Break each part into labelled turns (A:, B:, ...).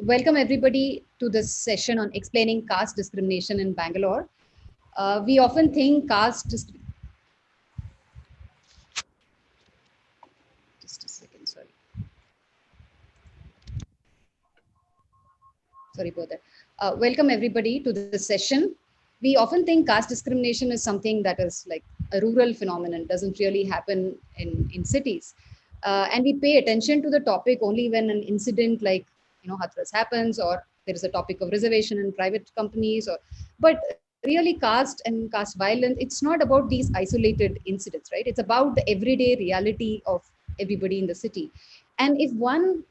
A: Welcome everybody to this session on explaining caste discrimination in Bangalore. We often think just a second, sorry about that. Welcome everybody to this session. We often think caste discrimination is something that is like a rural phenomenon, doesn't really happen in cities. And we pay attention to the topic only when an incident like, Hathras happens, or there is a topic of reservation in private companies, but really caste and caste violence, it's not about these isolated incidents, right? It's about the everyday reality of everybody in the city. And if one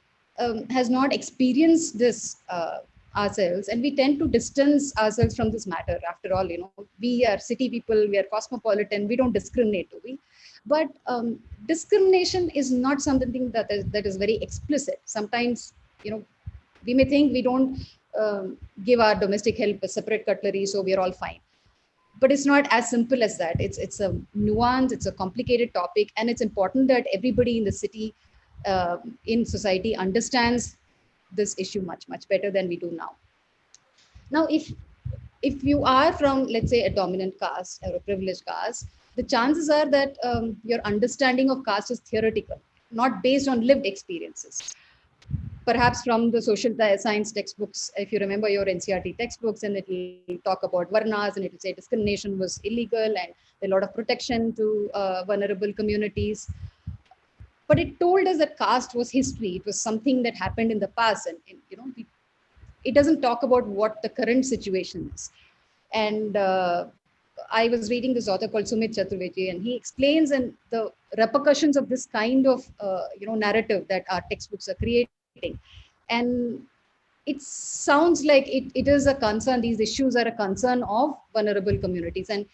A: has not experienced this ourselves, and we tend to distance ourselves from this matter. After all, we are city people, we are cosmopolitan, we don't discriminate, do we? But discrimination is not something that is very explicit. Sometimes, we may think we don't give our domestic help a separate cutlery, so we are all fine. But it's not as simple as that. It's a nuance, it's a complicated topic, and it's important that everybody in the city, in society, understands this issue much better than we do now. Now, if you are from, let's say, a dominant caste or a privileged caste, the chances are that your understanding of caste is theoretical, not based on lived experiences. Perhaps from the social science textbooks, if you remember your NCERT textbooks, and it will talk about varnas, and it will say discrimination was illegal and a lot of protection to vulnerable communities. But it told us that caste was history. It was something that happened in the past, and it doesn't talk about what the current situation is. And I was reading this author called Sumit Chaturvedi, and he explains and the repercussions of this kind of narrative that our textbooks are creating. And it sounds like it is a concern. These issues are a concern of vulnerable communities, and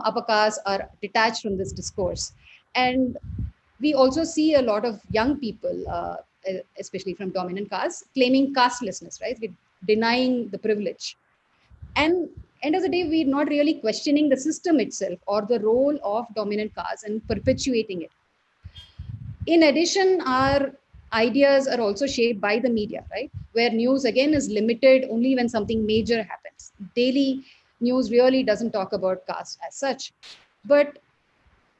A: upper castes are detached from this discourse. And we also see a lot of young people, especially from dominant castes, claiming castelessness, right? With denying the privilege. And end of the day, we're not really questioning the system itself or the role of dominant castes and perpetuating it. In addition, our ideas are also shaped by the media, right? Where news again is limited only when something major happens. Daily news really doesn't talk about caste as such. But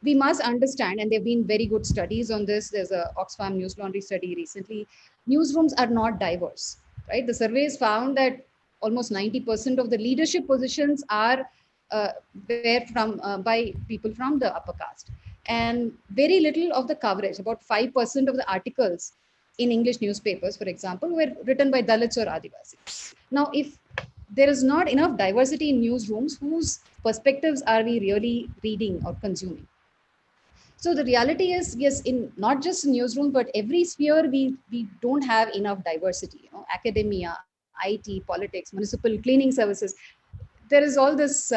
A: we must understand, and there have been very good studies on this. There's a Oxfam News Laundry study recently. Newsrooms are not diverse, right? The surveys found that almost 90% of the leadership positions are by people from the upper caste. And very little of the coverage, about 5% of the articles in English newspapers, for example, were written by Dalits or Adivasis. Now, if there is not enough diversity in newsrooms, whose perspectives are we really reading or consuming? So the reality is, yes, in not just newsroom, but every sphere, we don't have enough diversity. Academia, IT, politics, municipal cleaning services. There is all this,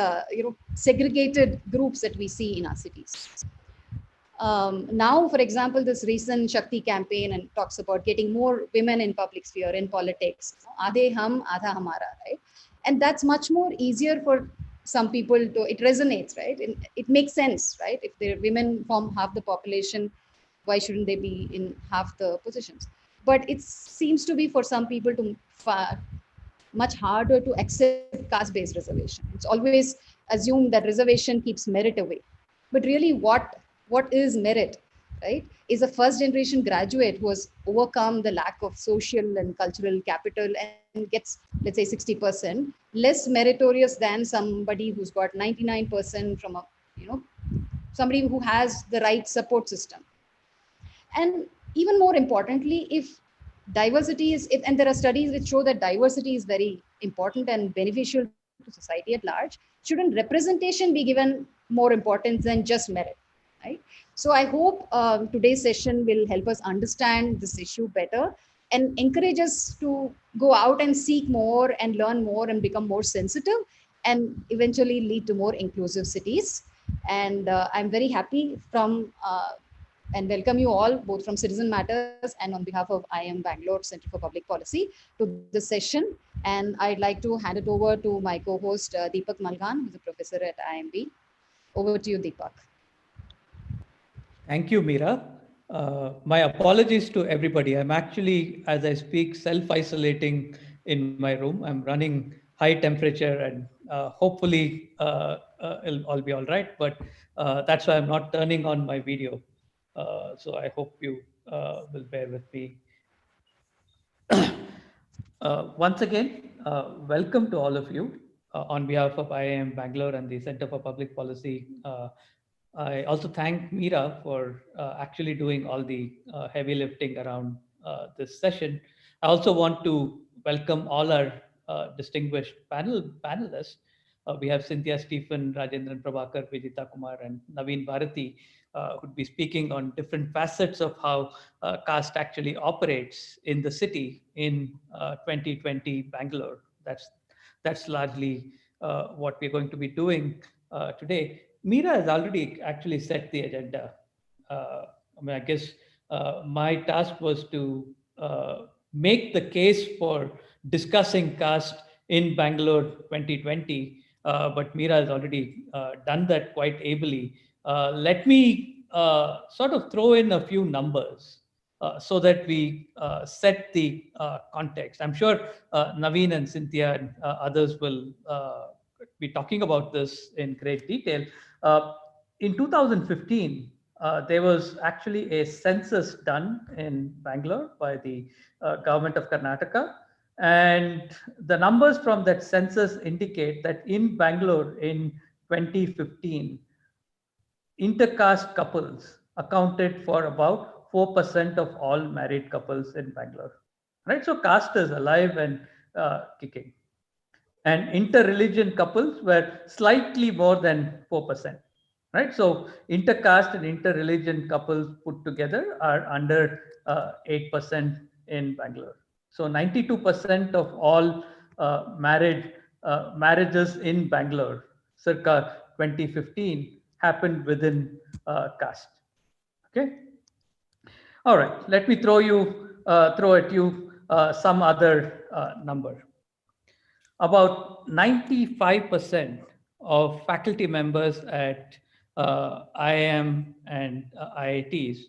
A: segregated groups that we see in our cities. Now, for example, this recent Shakti campaign and talks about getting more women in public sphere, in politics. Aadhe hum, aadha hamara, right? And that's much more easier for some people to, it resonates, right? It makes sense, right? If the women form half the population, why shouldn't they be in half the positions? But it seems to be for some people to much harder to accept caste-based reservation. It's always assumed that reservation keeps merit away. But really what is merit, right? Is a first generation graduate who has overcome the lack of social and cultural capital and gets, let's say, 60%, less meritorious than somebody who's got 99% from somebody who has the right support system. And even more importantly, if diversity is, and there are studies which show that diversity is very important and beneficial to society at large, shouldn't representation be given more importance than just merit? Right? So I hope today's session will help us understand this issue better and encourage us to go out and seek more and learn more and become more sensitive and eventually lead to more inclusive cities. And I'm very happy and welcome you all, both from Citizen Matters and on behalf of IIM Bangalore Center for Public Policy, to this session. And I'd like to hand it over to my co-host, Deepak Malgan, who's a professor at IIMB. Over to you, Deepak.
B: Thank you, Meera. My apologies to everybody. I'm actually, as I speak, self-isolating in my room. I'm running high temperature, and hopefully it'll all be all right. But that's why I'm not turning on my video. So I hope you will bear with me. Once again, welcome to all of you on behalf of IIM Bangalore and the Center for Public Policy. I also thank Meera for actually doing all the heavy lifting around this session. I also want to welcome all our distinguished panelists. We have Cynthia Stephen, Rajendran Prabhakar, Vijita Kumar, and Naveen Bharti, who would be speaking on different facets of how caste actually operates in the city in 2020 Bangalore. That's largely what we're going to be doing today. Meera has already actually set the agenda. I guess my task was to make the case for discussing caste in Bangalore 2020, but Meera has already done that quite ably. Let me sort of throw in a few numbers so that we set the context. I'm sure Naveen and Cynthia and others will be talking about this in great detail. In 2015, there was actually a census done in Bangalore by the government of Karnataka. And the numbers from that census indicate that in Bangalore in 2015, intercaste couples accounted for about 4% of all married couples in Bangalore. Right? So caste is alive and kicking. And inter-religion couples were slightly more than 4%. Right? So intercaste and inter-religion couples put together are under 8% in Bangalore. So 92% of all marriages in Bangalore circa 2015 happened within caste. Okay. All right. Let me throw at you some other number. About 95% of faculty members at IIM and IITs,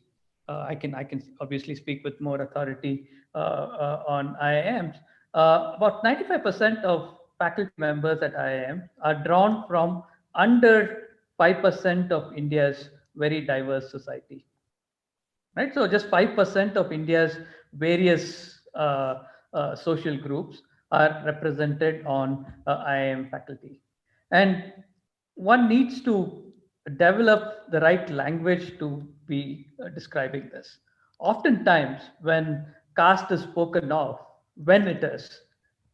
B: I can obviously speak with more authority on IIMs. About 95% of faculty members at IIM are drawn from under 5% of India's very diverse society. Right? So just 5% of India's various social groups are represented on IIM faculty. And one needs to develop the right language to be describing this. Oftentimes, when caste is spoken of, when it is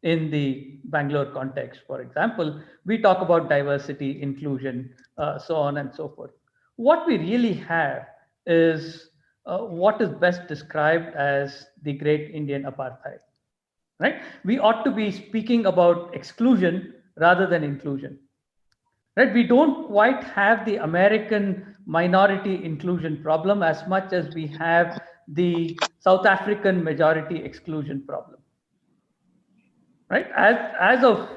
B: in the Bangalore context, for example, we talk about diversity, inclusion, so on and so forth. What we really have is what is best described as the great Indian apartheid. Right? We ought to be speaking about exclusion rather than inclusion. Right? We don't quite have the American minority inclusion problem as much as we have the South African majority exclusion problem. Right? As of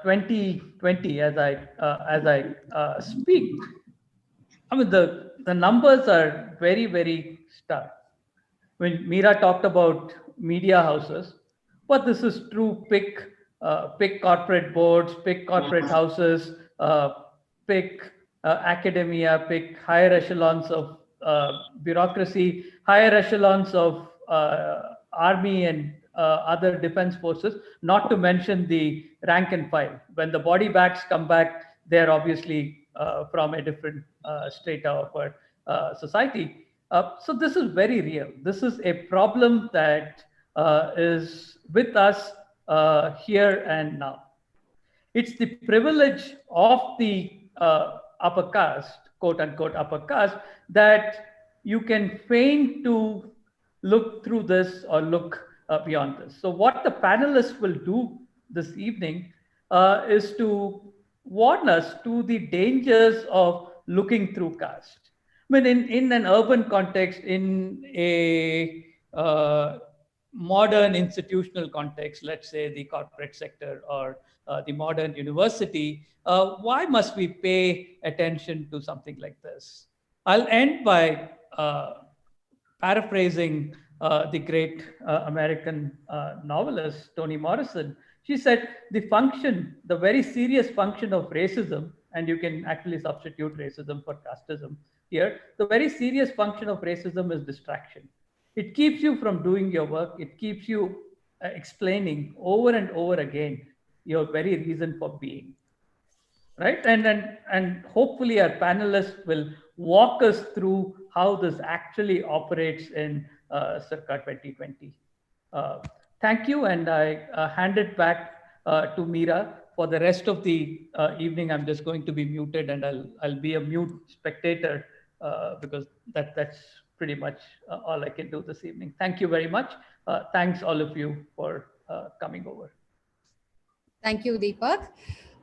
B: 2020, as I speak, I mean the numbers are very, very stark. When Meera talked about media houses, but this is true. Pick corporate boards, pick corporate houses, pick academia, pick higher echelons of bureaucracy, higher echelons of army and other defense forces, not to mention the rank and file. When the body bags come back, they're obviously from a different strata of our society. So this is very real. This is a problem that is with us here and now. It's the privilege of the upper caste, quote unquote upper caste, that you can feign to look through this or look beyond this. So what the panelists will do this evening is to warn us to the dangers of looking through caste. I mean, in an urban context, in a modern institutional context, let's say the corporate sector or the modern university, why must we pay attention to something like this? I'll end by paraphrasing the great American novelist Toni Morrison. She said the very serious function of racism, and you can actually substitute racism for casteism here, the very serious function of racism is distraction. It keeps you from doing your work. It keeps you explaining over and over again your very reason for being, right? And hopefully our panelists will walk us through how this actually operates in circa 2020. uh, Thank you, and I hand it back to Meera. For the rest of the evening, I'm just going to be muted, and I'll be a mute spectator because that's pretty much all I can do this evening. Thank you very much. Thanks all of you for coming over.
A: Thank you, Deepak.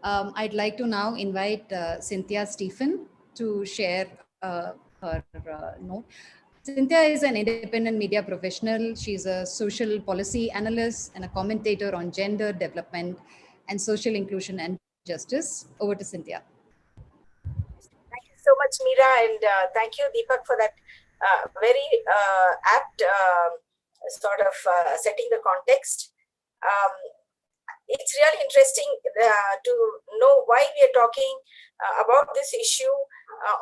A: I'd like to now invite Cynthia Stephen to share her note. Cynthia is an independent media professional. She's a social policy analyst and a commentator on gender development and social inclusion and justice. Over to Cynthia.
C: Thank you so much, Meera, and thank you, Deepak, for that very apt sort of setting the context. It's really interesting to know why we are talking about this issue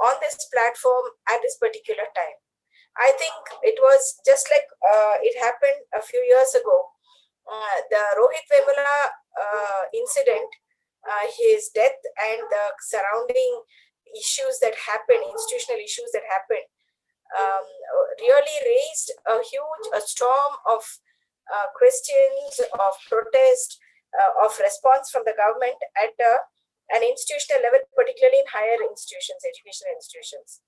C: on this platform at this particular time. I think it was just like it happened a few years ago. The Rohit Vemula incident, his death and the surrounding issues that happened, institutional issues that happened, really raised a storm of questions, of protest, of response from the government at an institutional level, particularly in higher institutions, educational institutions.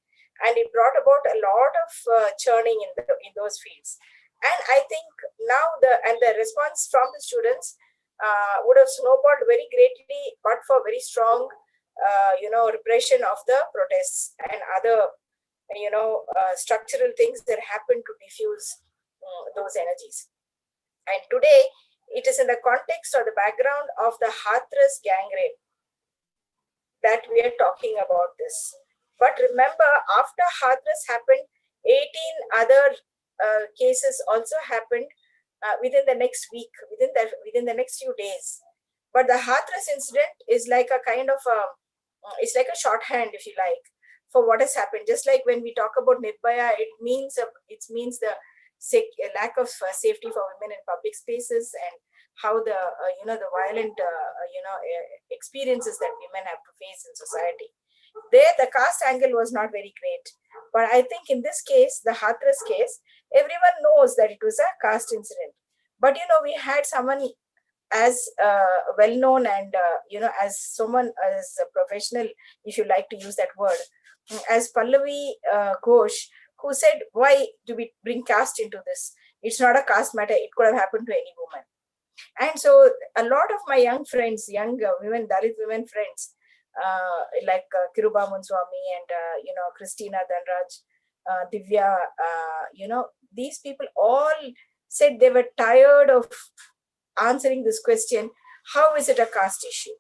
C: And it brought about a lot of churning in those fields. And I think now the response from the students would have snowballed very greatly, but for very strong, repression of the protests and other, structural things that happen to diffuse those energies. And today, it is in the context or the background of the Hathras gang rape that we are talking about this. But remember, after Hathras happened, 18 other cases also happened within the next week, within the next few days. But the Hathras incident is like a kind of it's like a shorthand, if you like, for what has happened. Just like when we talk about Nirbhaya, it means the lack of safety for women in public spaces, and how the the violent experiences that women have to face in society. There, the caste angle was not very great. But I think in this case, the Hathras case, everyone knows that it was a caste incident. But we had someone as well known and as someone as a professional, if you like to use that word, as Pallavi Ghosh, who said, why do we bring caste into this? It's not a caste matter. It could have happened to any woman. And so a lot of my young friends, young women, Dalit women friends, like Kiruba Munswami and, Christina Dhanraj, Divya, these people all said they were tired of answering this question, how is it a caste issue?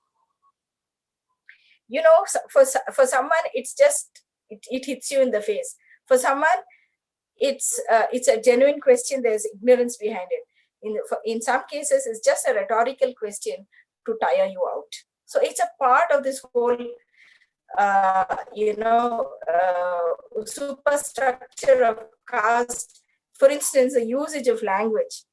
C: For someone, it's just, it hits you in the face. For someone, it's a genuine question. There's ignorance behind it. In some cases, it's just a rhetorical question to tire you out. So it's a part of this whole, superstructure of caste. For instance, the usage of language,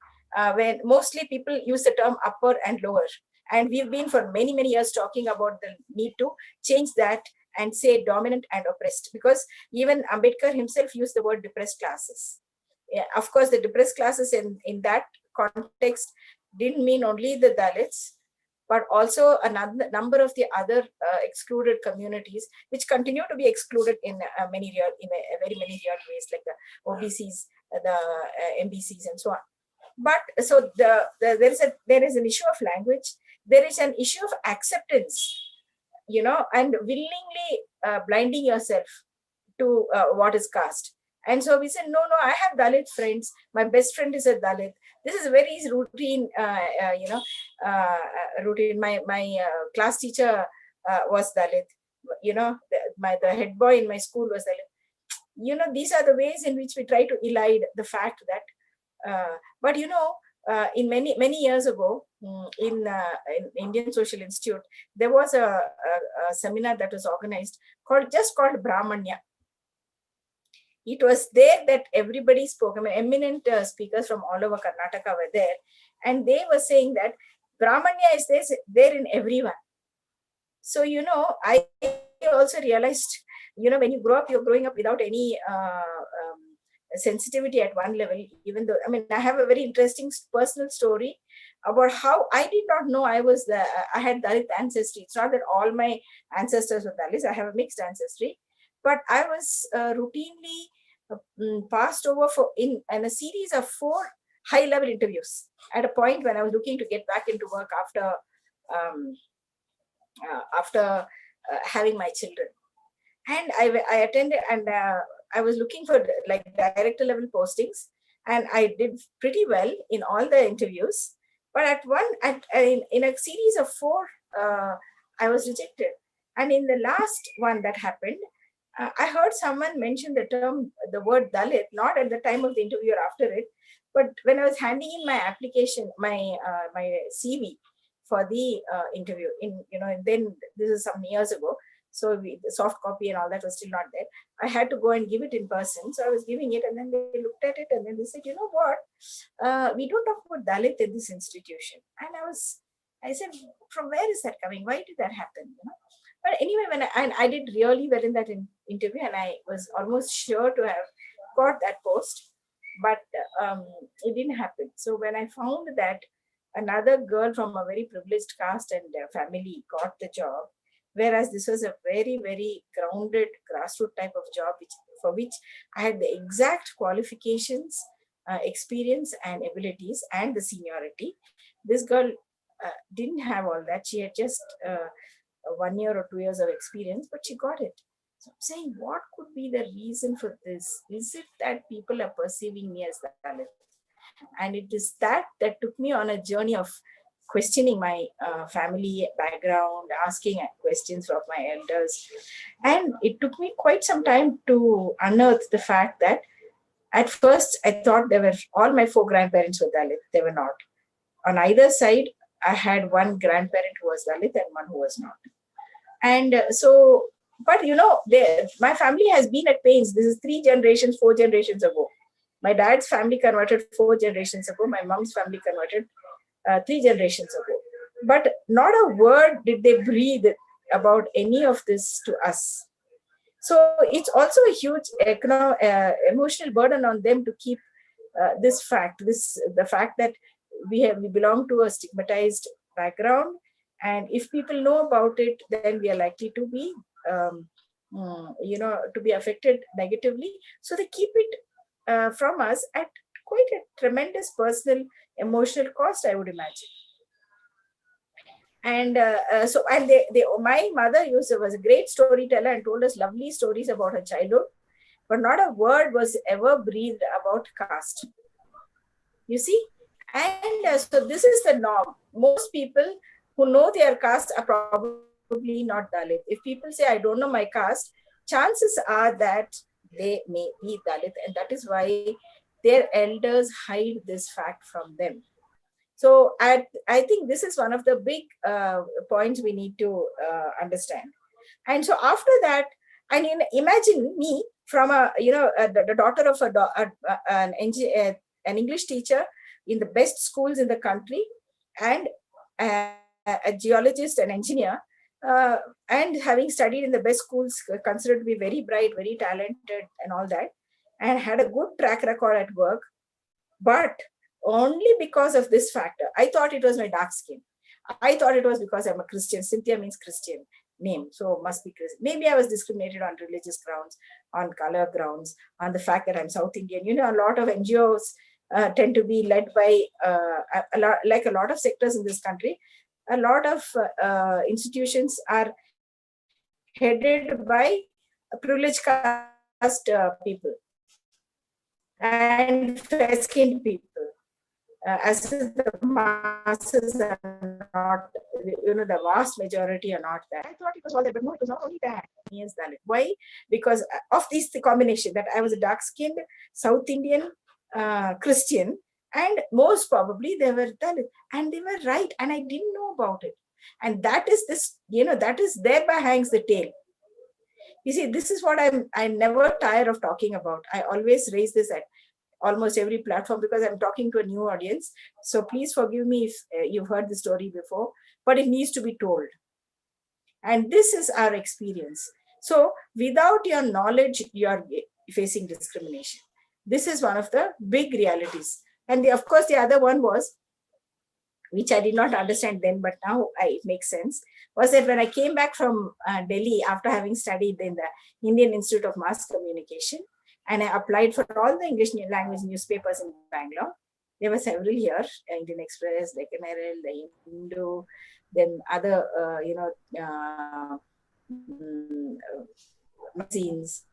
C: when mostly people use the term upper and lower. And we've been for many, many years talking about the need to change that and say dominant and oppressed, because even Ambedkar himself used the word depressed classes. Yeah, of course, the depressed classes in that context didn't mean only the Dalits, but also a number of the other excluded communities, which continue to be excluded in very many real ways, like the OBCs, the MBCs, and so on. But so there is an issue of language. There is an issue of acceptance, and willingly blinding yourself to what is caste. And so we said, no, I have Dalit friends. My best friend is a Dalit. This is very routine, routine. My class teacher was Dalit. The head boy in my school was Dalit. These are the ways in which we try to elide the fact that But in many years ago, in Indian Social Institute, there was a seminar that was organized called Brahmanya. It was there that everybody spoke. I mean, eminent speakers from all over Karnataka were there, and they were saying that Brahmanya is there in everyone. So I also realized, when you grow up, you're growing up without any sensitivity at one level. Even though, I mean, I have a very interesting personal story about how I did not know I had Dalit ancestry. It's not that all my ancestors were Dalits. I have a mixed ancestry, but I was routinely passed over in a series of 4 high-level interviews at a point when I was looking to get back into work after having my children. And I attended, and I was looking for like director level postings, and I did pretty well in all the interviews. But in a series of 4, I was rejected. And in the last one that happened, I heard someone mention the word Dalit, not at the time of the interview or after it, but when I was handing in my application, my CV for the interview. Then this is some years ago, so the soft copy and all that was still not there. I had to go and give it in person. So I was giving it, and then they looked at it, and then they said, "You know what? We don't talk about Dalit in this institution." And I said, "From where is that coming? Why did that happen?" But anyway, when I did really well in that interview, and I was almost sure to have got that post, but it didn't happen. So when I found that another girl from a very privileged caste and family got the job, whereas this was a very, very grounded grassroots type of job, for which I had the exact qualifications, experience and abilities and the seniority. This girl didn't have all that. She had just 1 year or 2 years of experience, but she got it. So I'm saying, what could be the reason for this? Is it that people are perceiving me as Dalit? And it is that took me on a journey of questioning my family background, asking questions of my elders. And it took me quite some time to unearth the fact that at first I thought all my 4 grandparents were Dalit. They were not. On either side, I had one grandparent who was Dalit and one who was not. And but my family has been at pains. This is 3 generations, 4 generations ago. My dad's family converted 4 generations ago. My mom's family converted 3 generations ago. But not a word did they breathe about any of this to us. So it's also a huge emotional burden on them to keep the fact that we belong to a stigmatized background. And if people know about it, then we are likely to be, to be affected negatively. So they keep it from us at quite a tremendous personal, emotional cost, I would imagine. And my mother was a great storyteller and told us lovely stories about her childhood, but not a word was ever breathed about caste. You see? And so this is the norm. Most people who know their caste are probably not Dalit. If people say, I don't know my caste, chances are that they may be Dalit. And that is why their elders hide this fact from them. So I think this is one of the big points we need to understand. And so after that, I mean, imagine me from the daughter of an English teacher in the best schools in the country, and a geologist and engineer, and having studied in the best schools, considered to be very bright, very talented and all that, and had a good track record at work. But only because of this factor, I thought it was my dark skin. I thought it was because I'm a Christian. Cynthia means Christian name, so must be Christian. Maybe I was discriminated on religious grounds, on color grounds, on the fact that I'm South Indian. A lot of NGOs tend to be led by, a lot of sectors in this country, a lot of institutions are headed by privileged caste people and fair-skinned people. As the masses are not, the vast majority are not that. I thought it was all that, but no, it was not only that. Yes, Dalit. Why? Because of the combination that I was a dark-skinned South Indian Christian, And most probably they were Dalit, and they were right, and I didn't know about it. And that is this, that is thereby hangs the tail. You see, this is what I never tire of talking about. I always raise this at almost every platform because I'm talking to a new audience. So please forgive me if you've heard the story before, but it needs to be told. And this is our experience. So without your knowledge, you are facing discrimination. This is one of the big realities. And of course, the other one was, which I did not understand then, but now it makes sense, was that when I came back from Delhi after having studied in the Indian Institute of Mass Communication, and I applied for all the English language newspapers in Bangalore. There were several here, Indian Express, the Herald, the Hindu, then other, magazines.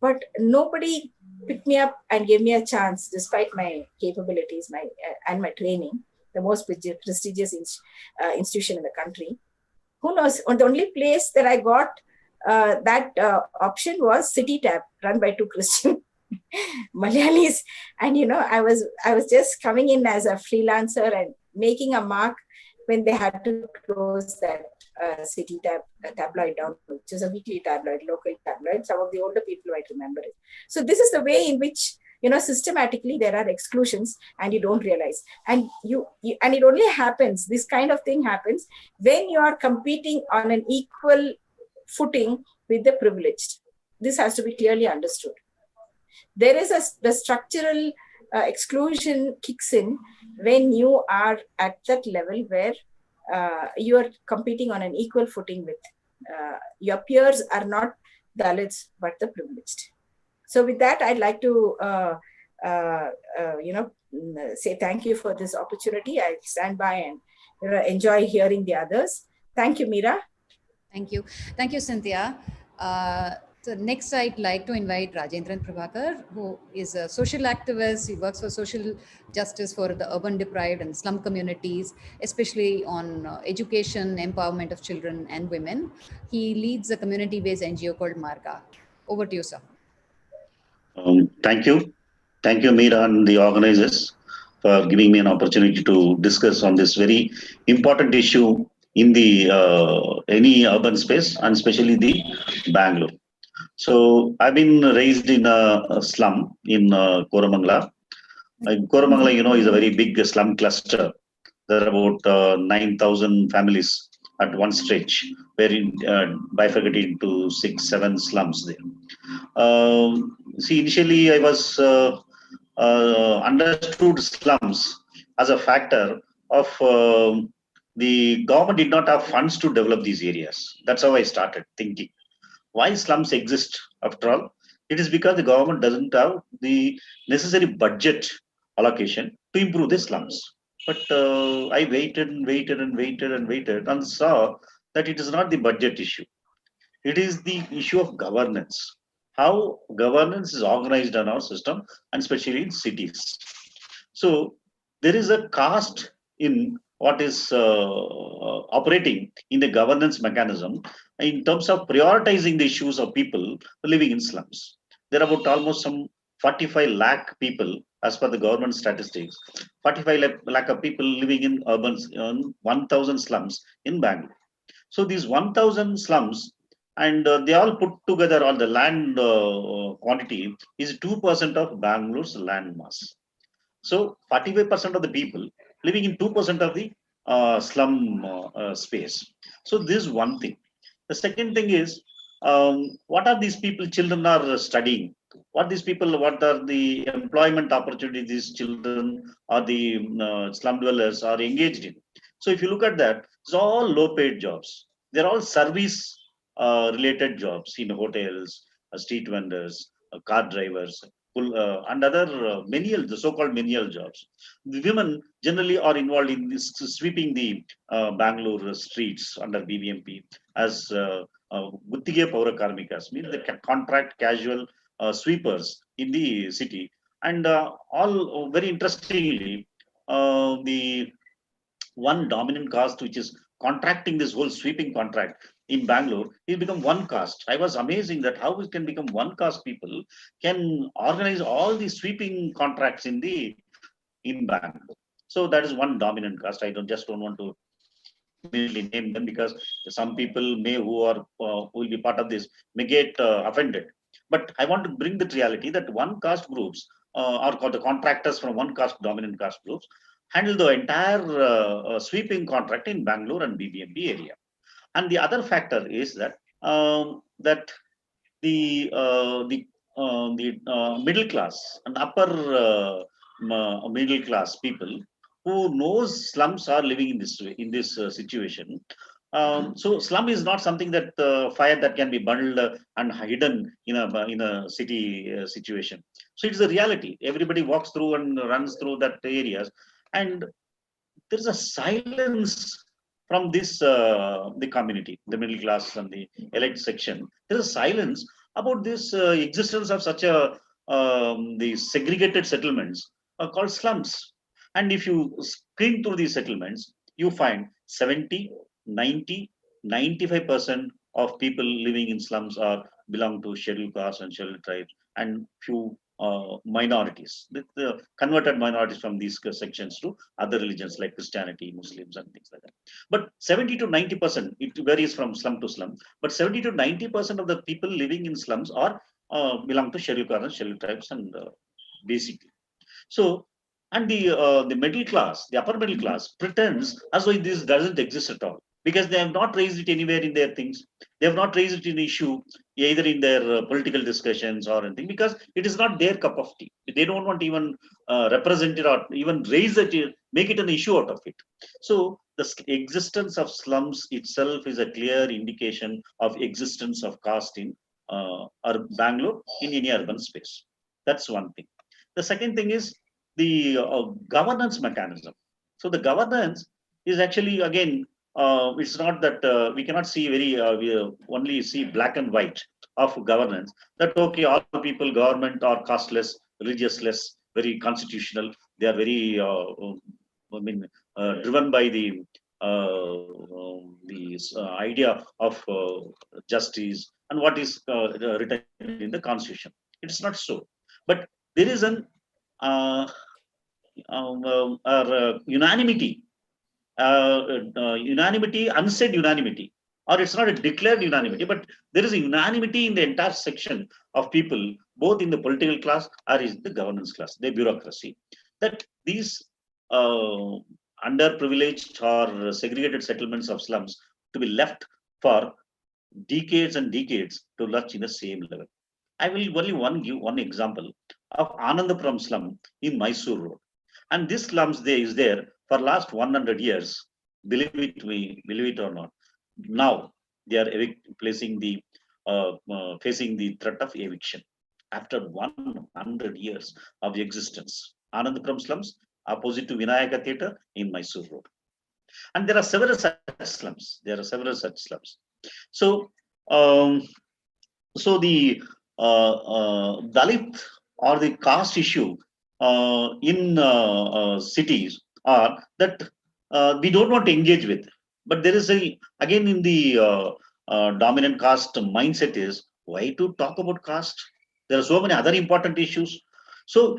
C: But nobody picked me up and gave me a chance, despite my capabilities and my training, the most prestigious institution in the country. Who knows? The only place that I got that option was City Tab, run by two Christian Malayalis. And I was just coming in as a freelancer and making a mark when they had to close that City tabloid down, which is a weekly tabloid, local tabloid. Some of the older people might remember it. So this is the way in which, systematically there are exclusions and you don't realize. And and it only happens, this kind of thing happens when you are competing on an equal footing with the privileged. This has to be clearly understood. There is the structural exclusion kicks in when you are at that level where you are competing on an equal footing with your peers are not Dalits, but the privileged. So with that, I'd like to, say thank you for this opportunity. I stand by and enjoy hearing the others. Thank you, Meera.
A: Thank you. Thank you, Cynthia. So next, I'd like to invite Rajendran Prabhakar, who is a social activist. He works for social justice for the urban deprived and slum communities, especially on education, empowerment of children and women. He leads a community-based NGO called Marga. Over to you, sir.
D: Thank you. Thank you, Meera, and the organizers for giving me an opportunity to discuss on this very important issue in the any urban space, and especially the Bangalore. So I've been raised in a slum in Koramangala. Koramangala, is a very big slum cluster. There are about 9,000 families at one stretch, wherein bifurcated into 6-7 slums there. See, initially I was understood slums as a factor of the government did not have funds to develop these areas. That's how I started thinking. Why slums exist after all? It is because the government doesn't have the necessary budget allocation to improve the slums. But I waited and saw that it is not the budget issue. It is the issue of governance. How governance is organized in our system, and especially in cities. So there is a caste in what is operating in the governance mechanism in terms of prioritizing the issues of people living in slums. There are about almost some 45 lakh people, as per the government statistics, 45 lakh of people living in urban 1,000 slums in Bangalore. So these 1,000 slums, and they all put together, all the land quantity is 2% of Bangalore's land mass. So 45% of the people living in 2% of the slum space. So this is one thing. The second thing is, what are these people, children are studying? What are the employment opportunities these children or the slum dwellers are engaged in? So if you look at that, it's all low paid jobs. They're all service related jobs in hotels, street vendors, car drivers, and other menial, the so-called menial jobs. The women generally are involved in this, sweeping the Bangalore streets under BBMP as Guttige Paura Karmikas, means the contract casual sweepers in the city. And all very interestingly, the one dominant caste which is contracting this whole sweeping contract in Bangalore, it become one caste. I was amazing that how it can become one caste people can organize all these sweeping contracts in the in Bangalore. So that is one dominant caste. I don't want to immediately name them, because some people may who will be part of this may get offended. But I want to bring the reality that one caste groups or called the contractors from one caste dominant caste groups handle the entire sweeping contract in Bangalore and BBMP area. And the other factor is that that the middle class and upper middle class people who knows slums are living in this situation. So slum is not something that fire that can be bundled and hidden in a city situation. So it's a reality. Everybody walks through and runs through that areas, and there's a silence from this the community, the middle class and the elite section. There's a silence about this existence of such a the segregated settlements called slums. And if you screen through these settlements, you find 70, 90, 95% of people living in slums are belong to scheduled castes and scheduled tribes, and few minorities, the converted minorities from these sections to other religions like Christianity, Muslims, and things like that. But 70 to 90%, it varies from slum to slum, but 70 to 90% of the people living in slums are belong to scheduled castes and scheduled tribes, and basically. So, and the middle class, the upper middle class, pretends as though this doesn't exist at all, because they have not raised it anywhere in their things. They have not raised it in issue either in their political discussions or anything, because it is not their cup of tea. They don't want to even represent it or even raise it, make it an issue out of it. So the existence of slums itself is a clear indication of existence of caste in Bangalore, in any urban space. That's one thing. The second thing is the governance mechanism. So the governance is actually, again, it's not that we cannot see we only see black and white of governance, that okay, all people, government are casteless, religiousless, very constitutional. They are very, driven by the idea of justice and what is written in the constitution. It's not so. But there is an unanimity, unsaid unanimity, or it's not a declared unanimity, but there is a unanimity in the entire section of people, both in the political class or in the governance class, the bureaucracy, that these underprivileged or segregated settlements of slums to be left for decades and decades to lurch in the same level. I will only give one example of Anandapuram slum in Mysore Road. And this slums there is there for last 100 years. Believe it or not. Now they are facing the threat of eviction after 100 years of existence. Anandapuram slums, opposite to Vinayaka Theatre in Mysore Road. And there are several such slums. So, the Dalit or the caste issue in cities are that we don't want to engage with. But there is again in the dominant caste mindset is, why to talk about caste? There are so many other important issues. So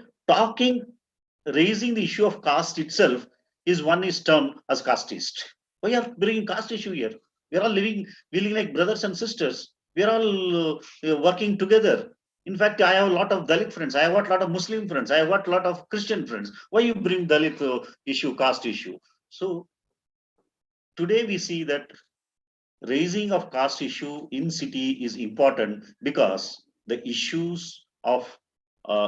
D: raising the issue of caste itself is termed as casteist. Why are bringing caste issue here? We are all living like brothers and sisters. We are all working together. In fact, I have a lot of Dalit friends. I have got a lot of Muslim friends. I have got a lot of Christian friends. Why you bring Dalit issue, caste issue? So today we see that raising of caste issue in city is important, because the issues of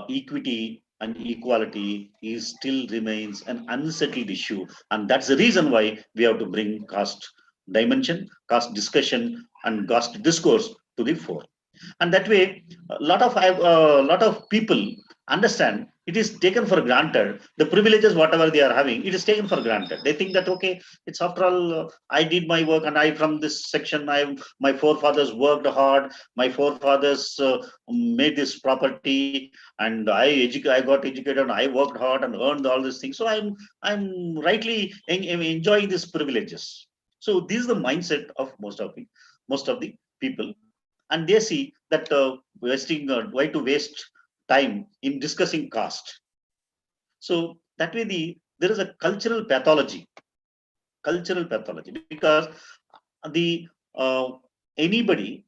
D: equity and equality still remains an unsettled issue, and that's the reason why we have to bring caste dimension, caste discussion, and caste discourse to the fore. And that way, a lot of people understand it is taken for granted. The privileges, whatever they are having, it is taken for granted. They think that okay, it's after all, I did my work, and I from this section, my forefathers worked hard. My forefathers made this property, and I got educated, and I worked hard and earned all these things. So I'm rightly enjoying these privileges. So this is the mindset of most of the people. And they see that why to waste time in discussing caste. So That way, there is a cultural pathology, because the anybody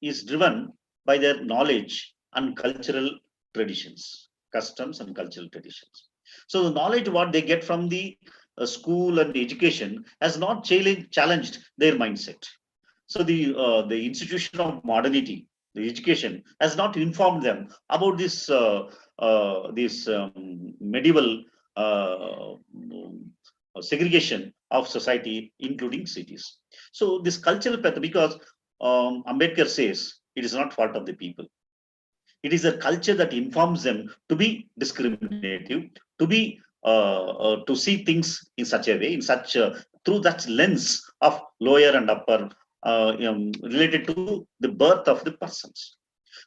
D: is driven by their knowledge and cultural traditions, customs and cultural traditions. So the knowledge what they get from the school and the education has not challenged their mindset. So the institution of modernity, the education, has not informed them about this medieval segregation of society, including cities. So this cultural path, because Ambedkar says it is not fault of the people. It is a culture that informs them to be discriminative, to be to see things in such a way, through that lens of lower and upper, related to the birth of the persons.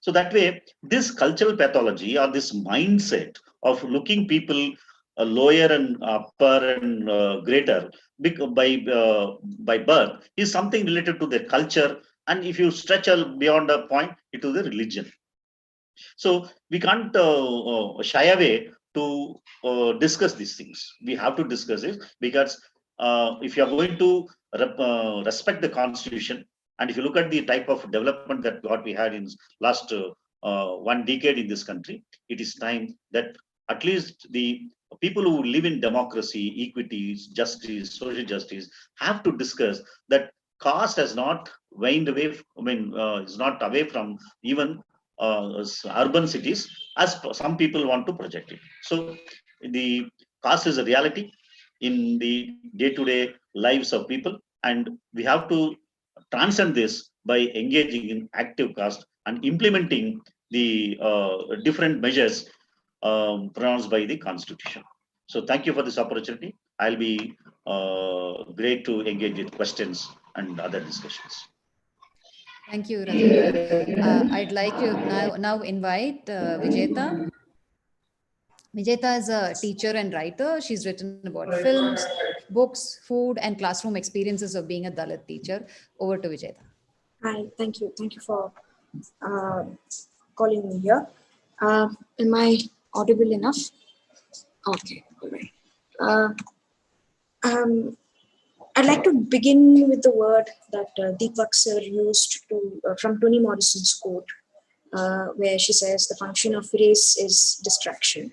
D: So that way, this cultural pathology or this mindset of looking people lower and upper and greater by birth is something related to their culture, and if you stretch beyond a point, it is the religion. So we can't shy away to discuss these things. We have to discuss it, because if you are going to respect the constitution, and if you look at the type of development that what we had in last 1 decade in this country, it is time that at least the people who live in democracy, equity, justice, social justice, have to discuss that caste has not waned away. Is not away from even urban cities, as some people want to project it. So the caste is a reality in the day-to-day lives of people, and we have to transcend this by engaging in active caste and implementing the different measures pronounced by the constitution. So thank you for this opportunity. I'll be great to engage with questions and other discussions.
A: Thank you, Rajendran. I'd like to now invite Vijeta. Vijeta is a teacher and writer. She's written about films, books, food, and classroom experiences of being a Dalit teacher. Over to Vijeta.
E: Hi, thank you. Thank you for calling me here. Am I audible enough? Okay, all right. I'd like to begin with the word that Deepak sir used from Toni Morrison's quote, where she says the function of race is distraction.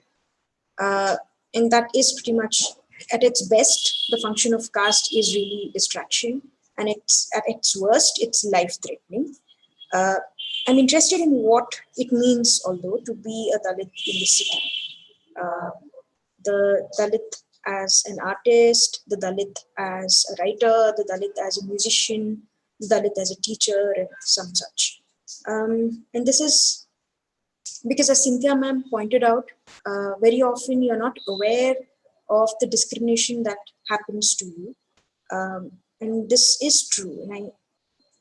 E: And that is pretty much, at its best, the function of caste is really distraction. And it's at its worst, it's life-threatening. I'm interested in what it means, although, to be a Dalit in the city. The Dalit as an artist, the Dalit as a writer, the Dalit as a musician, the Dalit as a teacher, and some such. And this is because, as Cynthia ma'am pointed out, very often you're not aware of the discrimination that happens to you. And this is true. And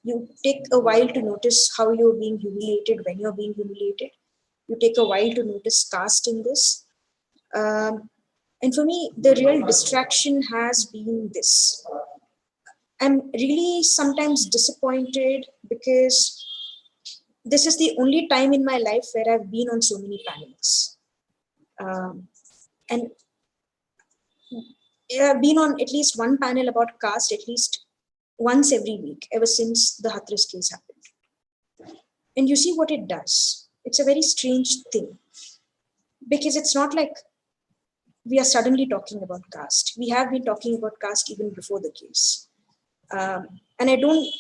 E: you take a while to notice how you're being humiliated when you're being humiliated. You take a while to notice caste in this. And for me, the real distraction has been this. I'm really sometimes disappointed because this is the only time in my life where I've been on so many panels. And I've been on at least one panel about caste at least once every week, ever since the Hathras case happened. And you see what it does. It's a very strange thing, because it's not like we are suddenly talking about caste. We have been talking about caste even before the case. And I don't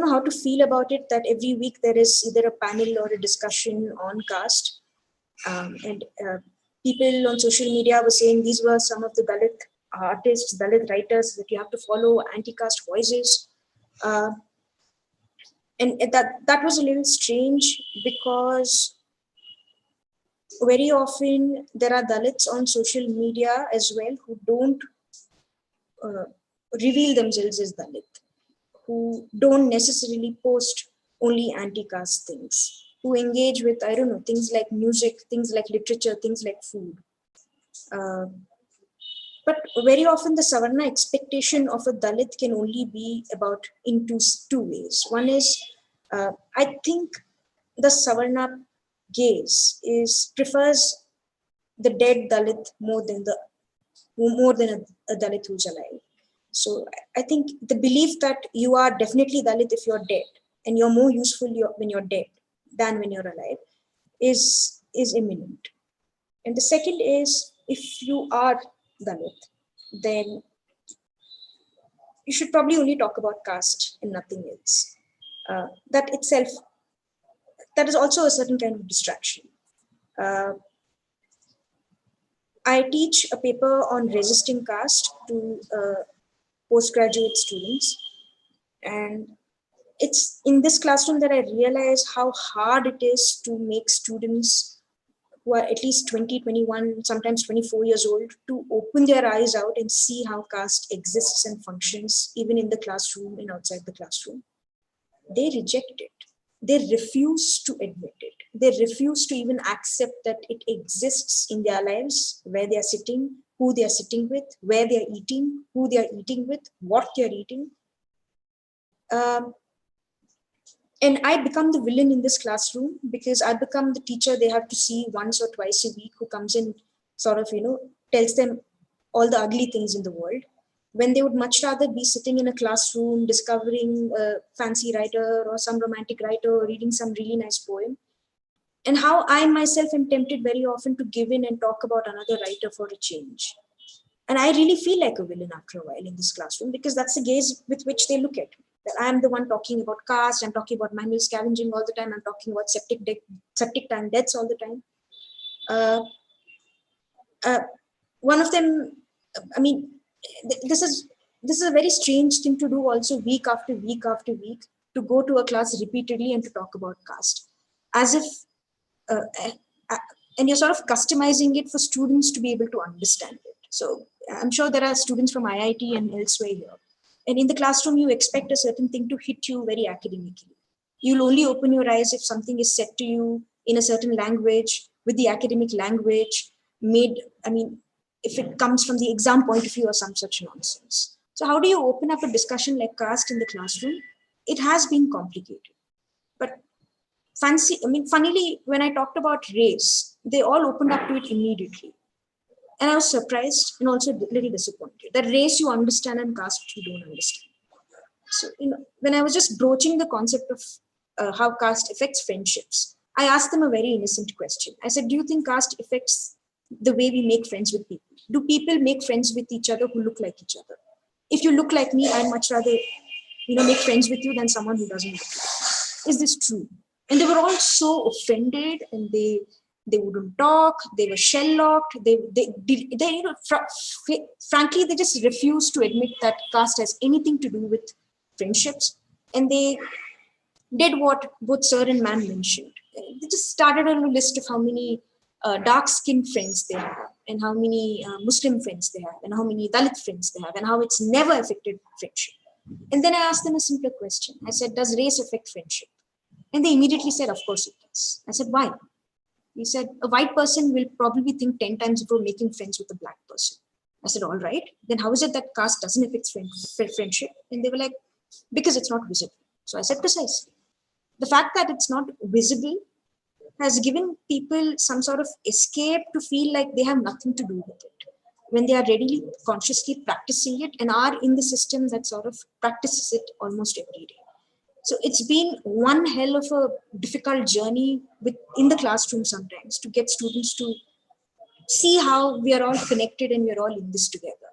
E: know how to feel about it, that every week there is either a panel or a discussion on caste. People on social media were saying these were some of the Dalit artists, Dalit writers that you have to follow, anti-caste voices. And that was a little strange, because very often there are Dalits on social media as well who don't reveal themselves as Dalit, who don't necessarily post only anti-caste things, who engage with, I don't know, things like music, things like literature, things like food. But very often the Savarna expectation of a Dalit can only be about in two ways. One is, I think the Savarna gaze prefers the dead Dalit more than a Dalit who's alive. So I think the belief that you are definitely Dalit if you're dead, and you're more useful when you're dead than when you're alive, is imminent. And the second is, if you are Dalit, then you should probably only talk about caste and nothing else. That itself, that is also a certain kind of distraction. I teach a paper on resisting caste to postgraduate students. And it's in this classroom that I realize how hard it is to make students who are at least 20, 21, sometimes 24 years old, to open their eyes out and see how caste exists and functions, even in the classroom and outside the classroom. They reject it. They refuse to admit it. They refuse to even accept that it exists in their lives, where they are sitting, who they are sitting with, where they are eating, who they are eating with, what they are eating. And I become the villain in this classroom because I become the teacher they have to see once or twice a week, who comes in, sort of, tells them all the ugly things in the world, when they would much rather be sitting in a classroom discovering a fancy writer or some romantic writer or reading some really nice poem. And how I myself am tempted very often to give in and talk about another writer for a change. And I really feel like a villain after a while in this classroom, because that's the gaze with which they look at me. That I am the one talking about caste, I'm talking about manual scavenging all the time, I'm talking about septic tank deaths all the time. One of them, I mean, this is a very strange thing to do also, week after week after week, to go to a class repeatedly and to talk about caste, as if, and you're sort of customizing it for students to be able to understand it. So I'm sure there are students from IIT and elsewhere here. And in the classroom, you expect a certain thing to hit you very academically. You'll only open your eyes if something is said to you in a certain language, with the academic language if it comes from the exam point of view or some such nonsense. So how do you open up a discussion like caste in the classroom? It has been complicated. But funnily, when I talked about race, they all opened up to it immediately. And I was surprised and also a little disappointed that race you understand and caste you don't understand. So, when I was just broaching the concept of how caste affects friendships, I asked them a very innocent question. I said, do you think caste affects the way we make friends with people? Do people make friends with each other who look like each other? If you look like me, I'd much rather make friends with you than someone who doesn't look like me. Is this true? And they were all so offended, and they wouldn't talk. They were shell-locked. Frankly, they just refused to admit that caste has anything to do with friendships. And they did what both Sir and Ma'am mentioned. They just started on a list of how many dark-skinned friends they have, and how many Muslim friends they have, and how many Dalit friends they have, and how it's never affected friendship. And then I asked them a simpler question. I said, does race affect friendship? And they immediately said, of course it does. I said, why? He said, a white person will probably think 10 times before making friends with a black person. I said, all right. Then how is it that caste doesn't affect friendship? And they were like, because it's not visible. So I said, precisely. The fact that it's not visible has given people some sort of escape to feel like they have nothing to do with it, when they are readily, consciously practicing it and are in the system that sort of practices it almost every day. So it's been one hell of a difficult journey in the classroom sometimes, to get students to see how we are all connected and we are all in this together.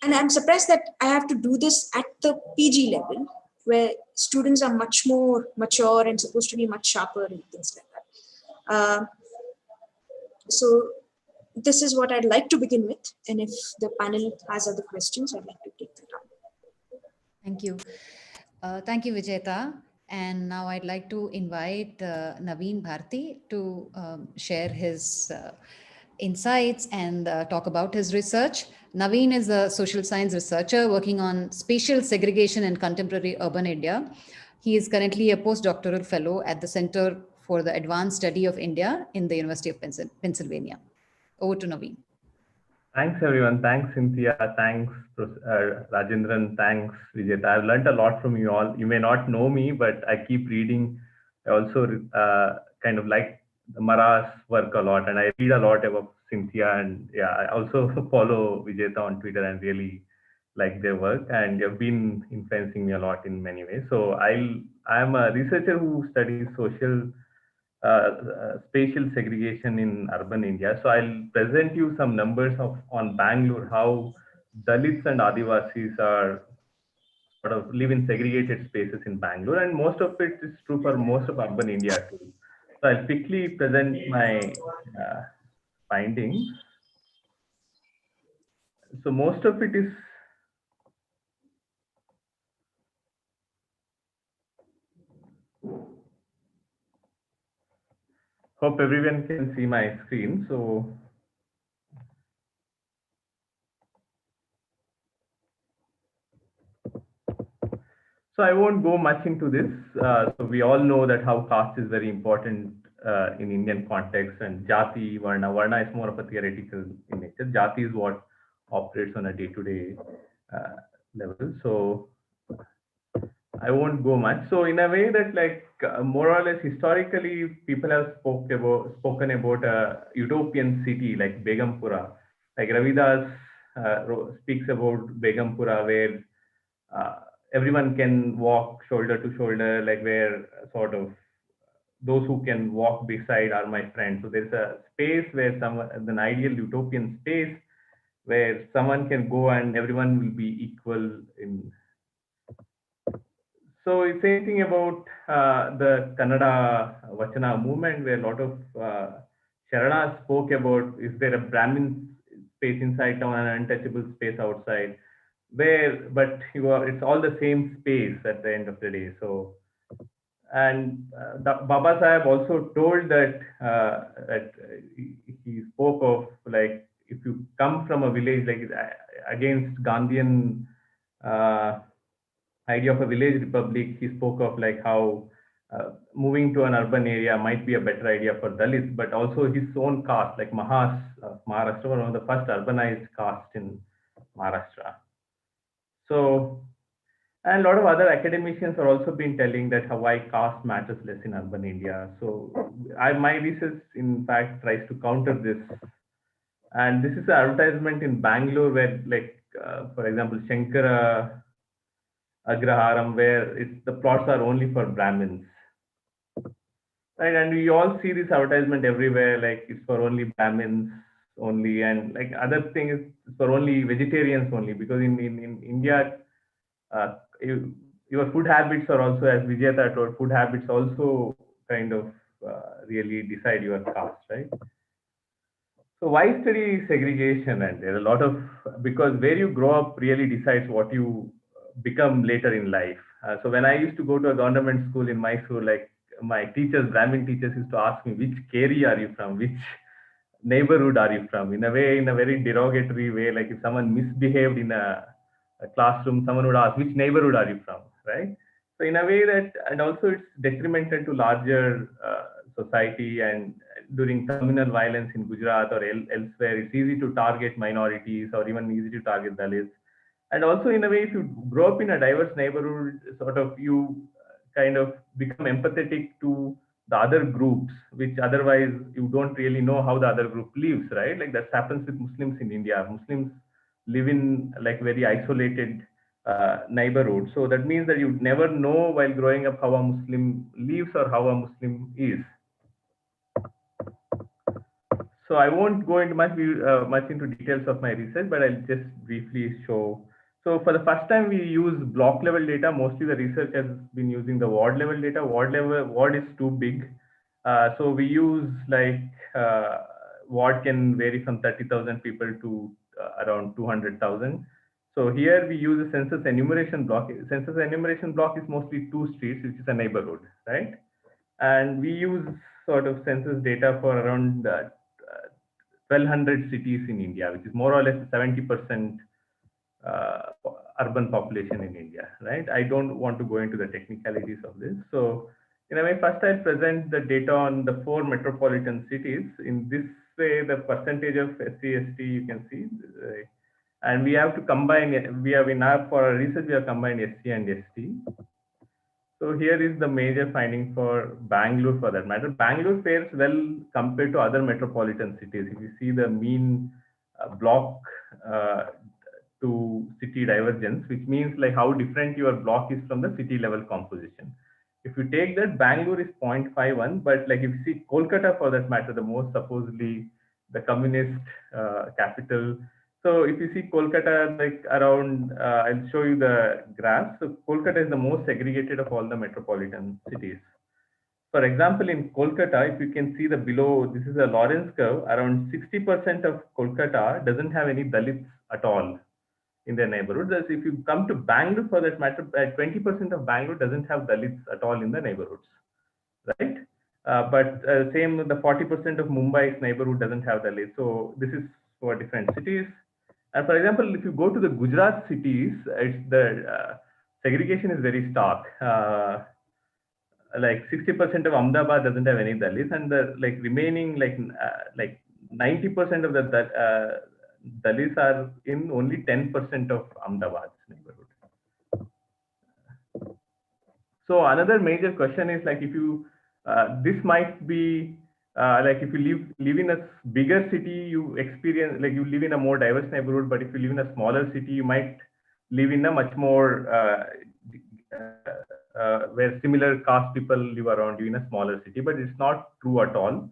E: And I'm surprised that I have to do this at the PG level, where students are much more mature and supposed to be much sharper and things like that. So this is what I'd like to begin with. And if the panel has other questions, I'd like to take that up.
A: Thank you. Thank you, Vijayta. And now I'd like to invite Naveen Bharti to share his insights and talk about his research. Naveen is a social science researcher working on spatial segregation in contemporary urban India. He is currently a postdoctoral fellow at the Center for the Advanced Study of India in the University of Pennsylvania. Over to Naveen.
F: Thanks, everyone. Thanks, Cynthia. Thanks, Rajendran. Thanks, Vijayta. I've learned a lot from you all. You may not know me, but I keep reading. I also kind of like the Maras work a lot, and I read a lot about Cynthia, and yeah, I also follow Vijeta on Twitter and really like their work, and they've been influencing me a lot in many ways. So I'm a researcher who studies spatial segregation in urban India. So I'll present you some numbers on Bangalore, how Dalits and Adivasis are sort of live in segregated spaces in Bangalore, and most of it is true for most of urban India too. So I'll quickly present my findings. So most of it is hope everyone can see my screen. So I won't go much into this. So we all know that how caste is very important in Indian context, and Jati, Varna. Varna is more of a theoretical in nature. Jati is what operates on a day-to-day level. So I won't go much. So in a way that like more or less historically, people have spoken about a utopian city like Begumpura. Like Ravidas speaks about Begumpura, where uh, everyone can walk shoulder to shoulder, like where sort of those who can walk beside are my friends. So there's a space where an ideal utopian space where someone can go and everyone will be equal in. So it's anything about the Kannada Vachana movement, where a lot of Sharanas spoke about, is there a Brahmin space inside town and an untouchable space outside? But it's all the same space at the end of the day. So, and Baba Saheb also told that he spoke of, like, if you come from a village, like against Gandhian idea of a village republic, he spoke of like how moving to an urban area might be a better idea for Dalits, but also his own caste, like Mahas of Maharashtra, one of the first urbanized caste in Maharashtra. So, and a lot of other academicians are also been telling that why caste matters less in urban India. So my research, in fact, tries to counter this. And this is an advertisement in Bangalore where, like, for example, Shankara Agraharam, where the plots are only for Brahmins. Right, and we all see this advertisement everywhere, like it's for only Brahmins only, and like other thing is for only vegetarians only, because in India, your food habits are also, as Vijayata told, food habits also kind of really decide your caste, right? So why study segregation? And there are a lot of, because where you grow up really decides what you become later in life. So when I used to go to a government school in Mysore, like my teachers, Brahmin teachers used to ask me, which Keri are you from? Which neighborhood are you from? In a way, in a very derogatory way, like if someone misbehaved in a classroom, someone would ask, which neighborhood are you from, right? So in a way that, and also it's detrimental to larger society, and during communal violence in Gujarat or elsewhere, it's easy to target minorities or even easy to target Dalits. And also in a way, if you grow up in a diverse neighborhood, sort of you kind of become empathetic to the other groups, which otherwise you don't really know how the other group lives, right? Like that happens with Muslims in India. Muslims live in like very isolated neighborhood. So that means that you never know while growing up how a Muslim lives or how a Muslim is. So I won't go into much into details of my research, but I'll just briefly show. So for the first time, we use block level data. Mostly the research has been using the ward level data. Ward is too big. So we use like ward can vary from 30,000 people to around 200,000. So here we use a census enumeration block. Census enumeration block is mostly 2 streets, which is a neighborhood, right? And we use sort of census data for around 1,200 cities in India, which is more or less 70% urban population in India, right? I don't want to go into the technicalities of this. So in a way, first I'll present the data on the 4 metropolitan cities. In this way, the percentage of SC, ST you can see. And we have to combine, we have in our, for our research, we have combined SC and ST. So here is the major finding for Bangalore for that matter. Bangalore fares well compared to other metropolitan cities. If you see the mean block to city divergence, which means like how different your block is from the city level composition. If you take that, Bangalore is 0.51, but like if you see Kolkata for that matter, the most supposedly the communist capital. So if you see Kolkata, like around, I'll show you the graph. So Kolkata is the most segregated of all the metropolitan cities. For example, in Kolkata, if you can see the below, this is a Lorentz curve, around 60% of Kolkata doesn't have any Dalits at all in their neighborhoods. As if you come to Bangalore for that matter, 20% of Bangalore doesn't have Dalits at all in the neighborhoods, right? But same, the 40% of Mumbai's neighborhood doesn't have Dalits. So this is for different cities. And for example, if you go to the Gujarat cities, it's the segregation is very stark. Like 60% of Ahmedabad doesn't have any Dalits, and the like remaining like 90% of the Dalits are in only 10% of Ahmedabad's neighborhood. So another major question is like if you this might be like if you live in a bigger city, you experience like you live in a more diverse neighborhood, but if you live in a smaller city, you might live in a much more where similar caste people live around you in a smaller city, but it's not true at all.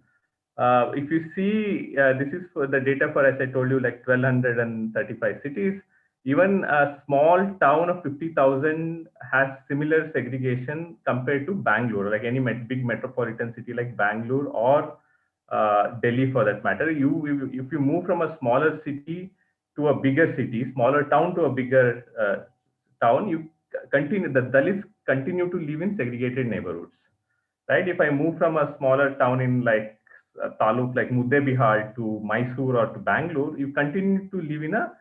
F: If you see, this is for the data for, as I told you, like 1,235 cities. Even a small town of 50,000 has similar segregation compared to Bangalore, like any big metropolitan city like Bangalore or Delhi for that matter. If you move from a smaller city to a bigger city, smaller town to a bigger town, the Dalits continue to live in segregated neighborhoods, right? If I move from a smaller town in like taluk like Mudde Bihar to Mysore or to Bangalore, you continue to live in a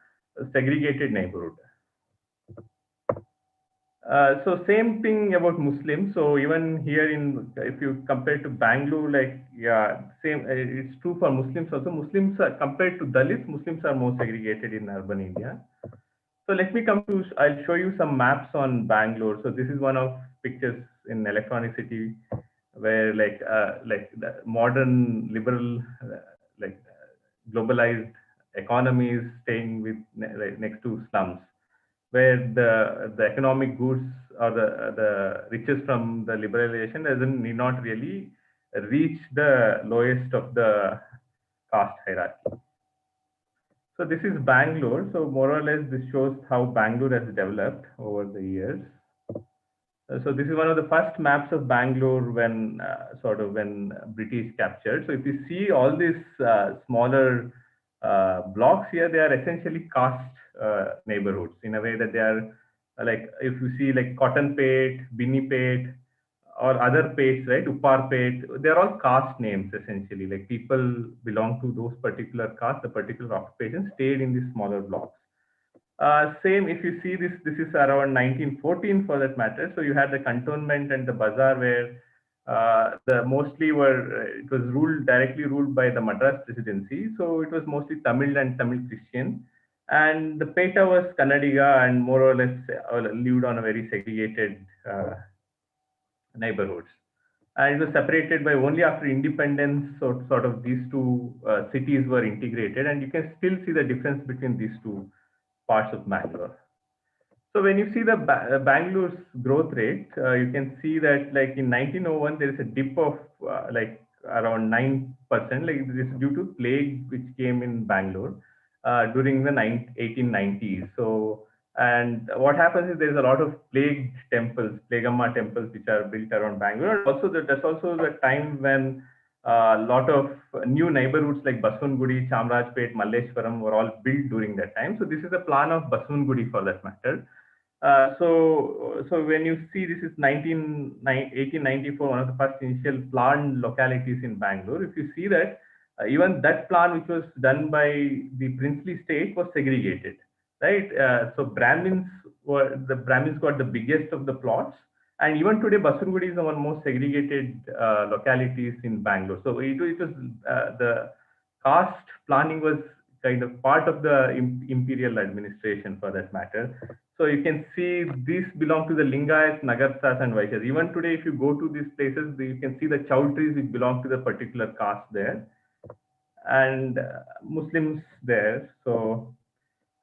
F: segregated neighborhood. So same thing about Muslims. So even here if you compare to Bangalore, like yeah, same. It's true for Muslims also. Muslims are compared to Dalits. Muslims are more segregated in urban India. So let me come to. I'll show you some maps on Bangalore. So this is one of pictures in Electronic City, where like the modern liberal globalized economy is staying with next to slums, where the economic goods or the riches from the liberalization need not really reach the lowest of the caste hierarchy. So this is Bangalore. So more or less this shows how Bangalore has developed over the years. So this is one of the first maps of Bangalore when when British captured. So if you see all these smaller blocks here, they are essentially caste neighborhoods in a way that they are like if you see like Cottonpet, Binnipet, or other pets, right? Upparpet, they're all caste names essentially. Like people belong to those particular caste, the particular occupation stayed in these smaller blocks. Same if you see this is around 1914 for that matter. So you had the cantonment and the bazaar where the mostly were it was directly ruled by the Madras presidency. So it was mostly Tamil and Tamil Christian, and the Peta was Kannadiga and more or less lived on a very segregated neighborhoods. And it was separated by only after independence. So sort of these two cities were integrated, and you can still see the difference between these two parts of Bangalore. So when you see the Bangalore's growth rate, you can see that like in 1901 there is a dip of like around 9%. Like this is due to plague which came in Bangalore during the 1890s. So and what happens is there's a lot of plague temples, Plagamma temples, which are built around Bangalore. Also, that's also the time when a lot of new neighborhoods like Baswangudi, Chamrajpet, Malleshwaram were all built during that time. So this is the plan of Baswangudi for that matter. So when you see this is 1894, one of the first initial planned localities in Bangalore. If you see that even that plan which was done by the princely state was segregated, right? So Brahmins got the biggest of the plots. And even today, Baswangudi is one of the most segregated localities in Bangalore. So it was the caste planning was kind of part of the imperial administration for that matter. So you can see these belong to the Lingayats, Nagarsas and Vaishyas. Even today, if you go to these places, you can see the chowtries which belong to the particular caste there, and Muslims there. So,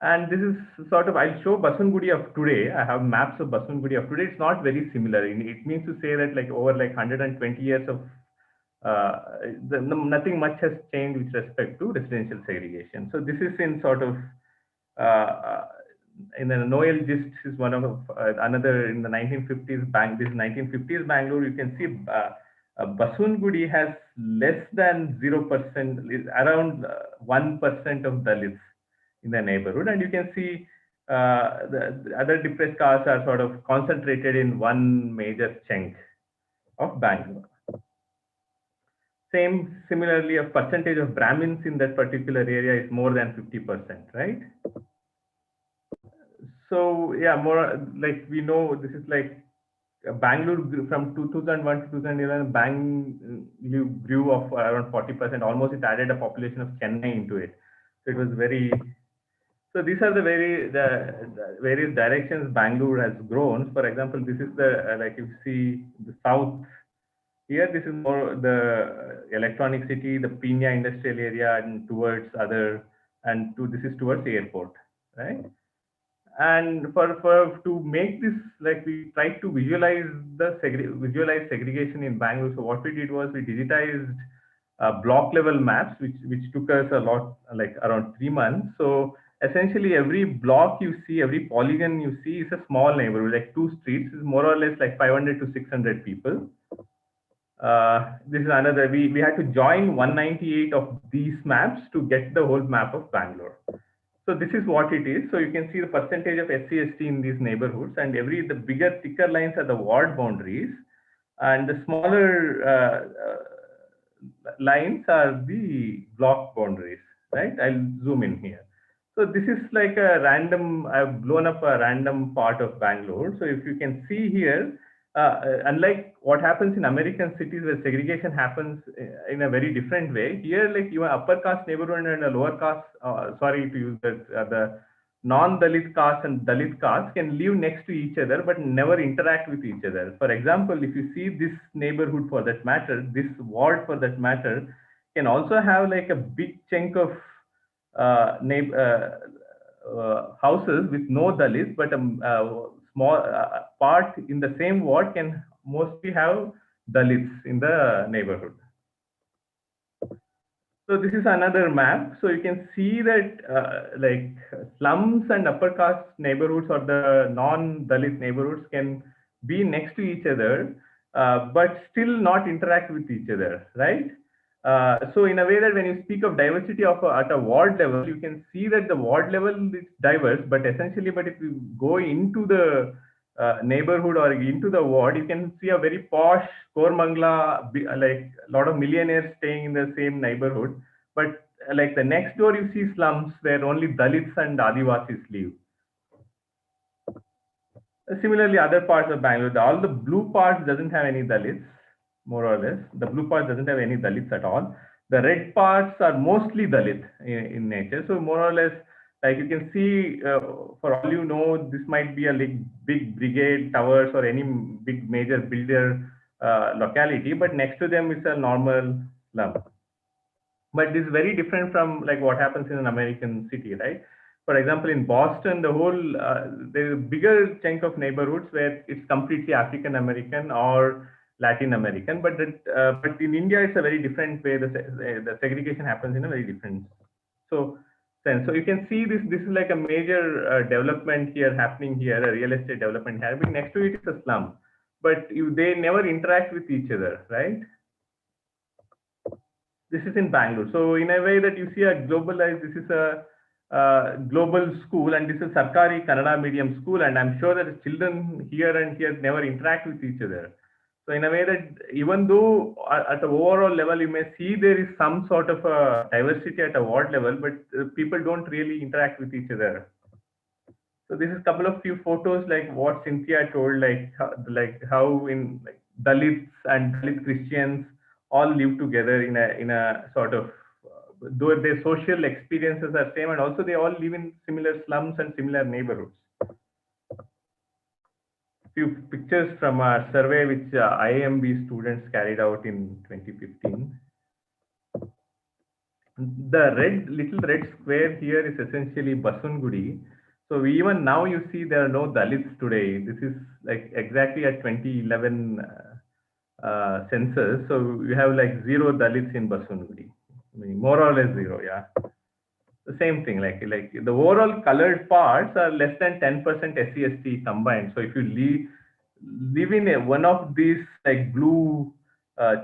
F: and this is sort of, I'll show Baswangudi of today. I have maps of Baswangudi of today. It's not very similar. It means to say that like over like 120 years of nothing much has changed with respect to residential segregation. So this is in sort of in the Noel gist is one of another in the 1950s this 1950s Bangalore. You can see Baswangudi has less than 0%, around 1% of Dalits in the neighborhood, and you can see the other depressed castes are sort of concentrated in one major chunk of Bangalore. Similarly, a percentage of Brahmins in that particular area is more than 50%, right? So yeah, more like we know this is like Bangalore from 2001 to 2011, Bangalore grew of around 40%. Almost it added a population of Chennai into it. So it was very. So these are the various directions Bangalore has grown. For example, this is the like you see the south. Here, this is more the electronic city, the Pina industrial area, and towards other, and this is towards airport, right? And to make this, like we tried to visualize segregation in Bangalore. So what we did was we digitized block level maps, which took us a lot, like around 3 months. So essentially, every block you see, every polygon you see is a small neighborhood, like 2 streets, is more or less like 500 to 600 people. This is another, we had to join 198 of these maps to get the whole map of Bangalore. So this is what it is. So you can see the percentage of SC/ST in these neighborhoods, and the bigger thicker lines are the ward boundaries, and the smaller lines are the block boundaries, right? I'll zoom in here. So this is like a random, I've blown up a random part of Bangalore. So if you can see here, unlike what happens in American cities where segregation happens in a very different way, here like your upper caste neighborhood and a lower caste, sorry to use that, the non-Dalit caste and Dalit caste can live next to each other but never interact with each other. For example, if you see this neighborhood for that matter, this ward for that matter, can also have like a big chunk of houses with no Dalits, but a small part in the same ward can mostly have Dalits in the neighborhood. So this is another map. So you can see that like slums and upper caste neighborhoods or the non-Dalit neighborhoods can be next to each other, but still not interact with each other, right? So in a way that when you speak of diversity at a ward level, you can see that the ward level is diverse, but essentially, but if you go into the neighborhood or into the ward, you can see a very posh Kormangla, like a lot of millionaires staying in the same neighborhood. But like the next door, you see slums where only Dalits and Adivasis live. Similarly, other parts of Bangalore, all the blue parts doesn't have any Dalits, more or less. The blue part doesn't have any Dalits at all. The red parts are mostly Dalit in nature. So more or less, like you can see, for all you know, this might be a big brigade towers or any big major builder locality, but next to them is a normal slum. But this is very different from like what happens in an American city, right? For example, in Boston, the whole there's a bigger chunk of neighborhoods where it's completely African American or Latin American, but in India it's a very different way. The segregation happens in a very different sense. So you can see this is like a major development here happening here, a real estate development happening. Next to it is a slum, but they never interact with each other, right? This is in Bangalore. So in a way that you see a globalized, this is a global school, and this is Sarkari Kannada medium school, and I'm sure that the children here and here never interact with each other. So in a way that even though at the overall level you may see there is some sort of a diversity at a ward level, but people don't really interact with each other. So this is a couple of few photos like what Cynthia told, like how in like Dalits and Dalit Christians all live together in a sort of though their social experiences are same, and also they all live in similar slums and similar neighborhoods. Few pictures from a survey which IIMB students carried out in 2015. The little red square here is essentially Basungudi. So even now you see there are no Dalits today. This is like exactly at 2011 census. So you have like 0 Dalits in Basungudi. I mean, more or less 0, yeah. The same thing, like the overall colored parts are less than 10% SC/ST combined. So if you live in one of these like blue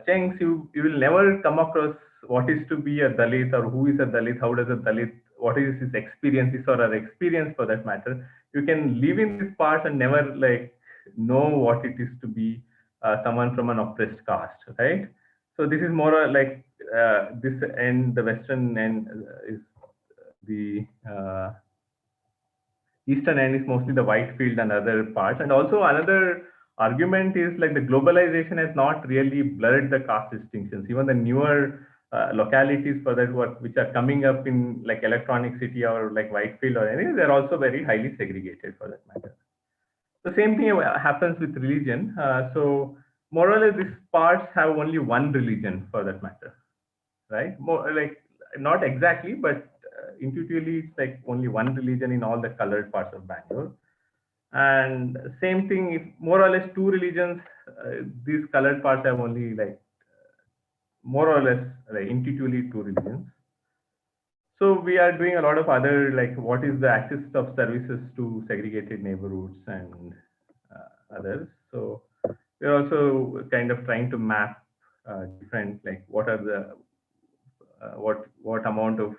F: chunks, you will never come across what is to be a Dalit or who is a Dalit, how does a Dalit, what is his experience, or our experience for that matter. You can live in these parts and never like know what it is to be someone from an oppressed caste, right? So this is more like this end, the western end is the eastern end is mostly the white field and other parts. And also another argument is like the globalization has not really blurred the caste distinctions. Even the newer localities for that which are coming up in like Electronic City or like Whitefield or anything, they're also very highly segregated for that matter. The same thing happens with religion. So more or less these parts have only one religion for that matter, right? More like not exactly, but intuitively it's like only one religion in all the colored parts of Bangalore. And same thing, if more or less 2 religions, these colored parts have only like more or less like intuitively 2 religions. So we are doing a lot of other like what is the access of services to segregated neighborhoods and others. So we're also kind of trying to map different like what are the what amount of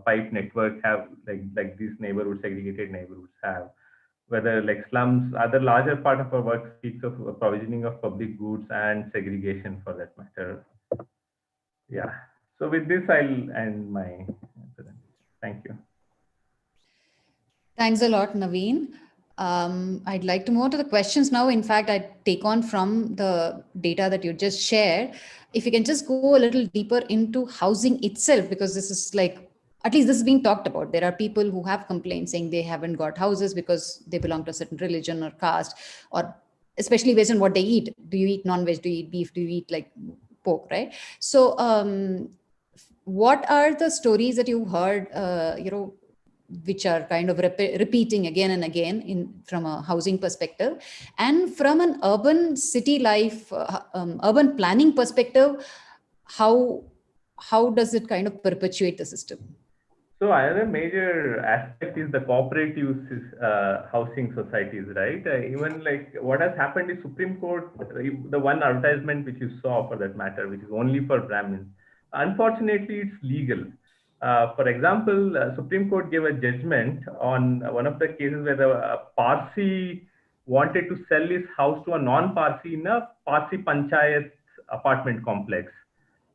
F: pipe network have like these neighborhoods, segregated neighborhoods have, whether like slums. Other larger part of our work speaks of provisioning of public goods and segregation for that matter. Yeah. So with this, I'll end my presentation. Thank you.
A: Thanks a lot, Naveen. I'd like to move on to the questions now. In fact, I take on from the data that you just shared. If you can just go a little deeper into housing itself, because this is like, at least this is being talked about. There are people who have complaints saying they haven't got houses because they belong to a certain religion or caste, or especially based on what they eat. Do you eat non-veg? Do you eat beef? Do you eat like pork, right? So what are the stories that you heard, which are kind of repeating again and again from a housing perspective, and from an urban city life, urban planning perspective, how does it kind of perpetuate the system?
F: So another major aspect is the cooperative housing societies, right? Even like what has happened is Supreme Court, the one advertisement which you saw for that matter, which is only for Brahmins, unfortunately it's legal. For example, Supreme Court gave a judgment on one of the cases where the Parsi wanted to sell his house to a non-Parsi in a Parsi Panchayat apartment complex,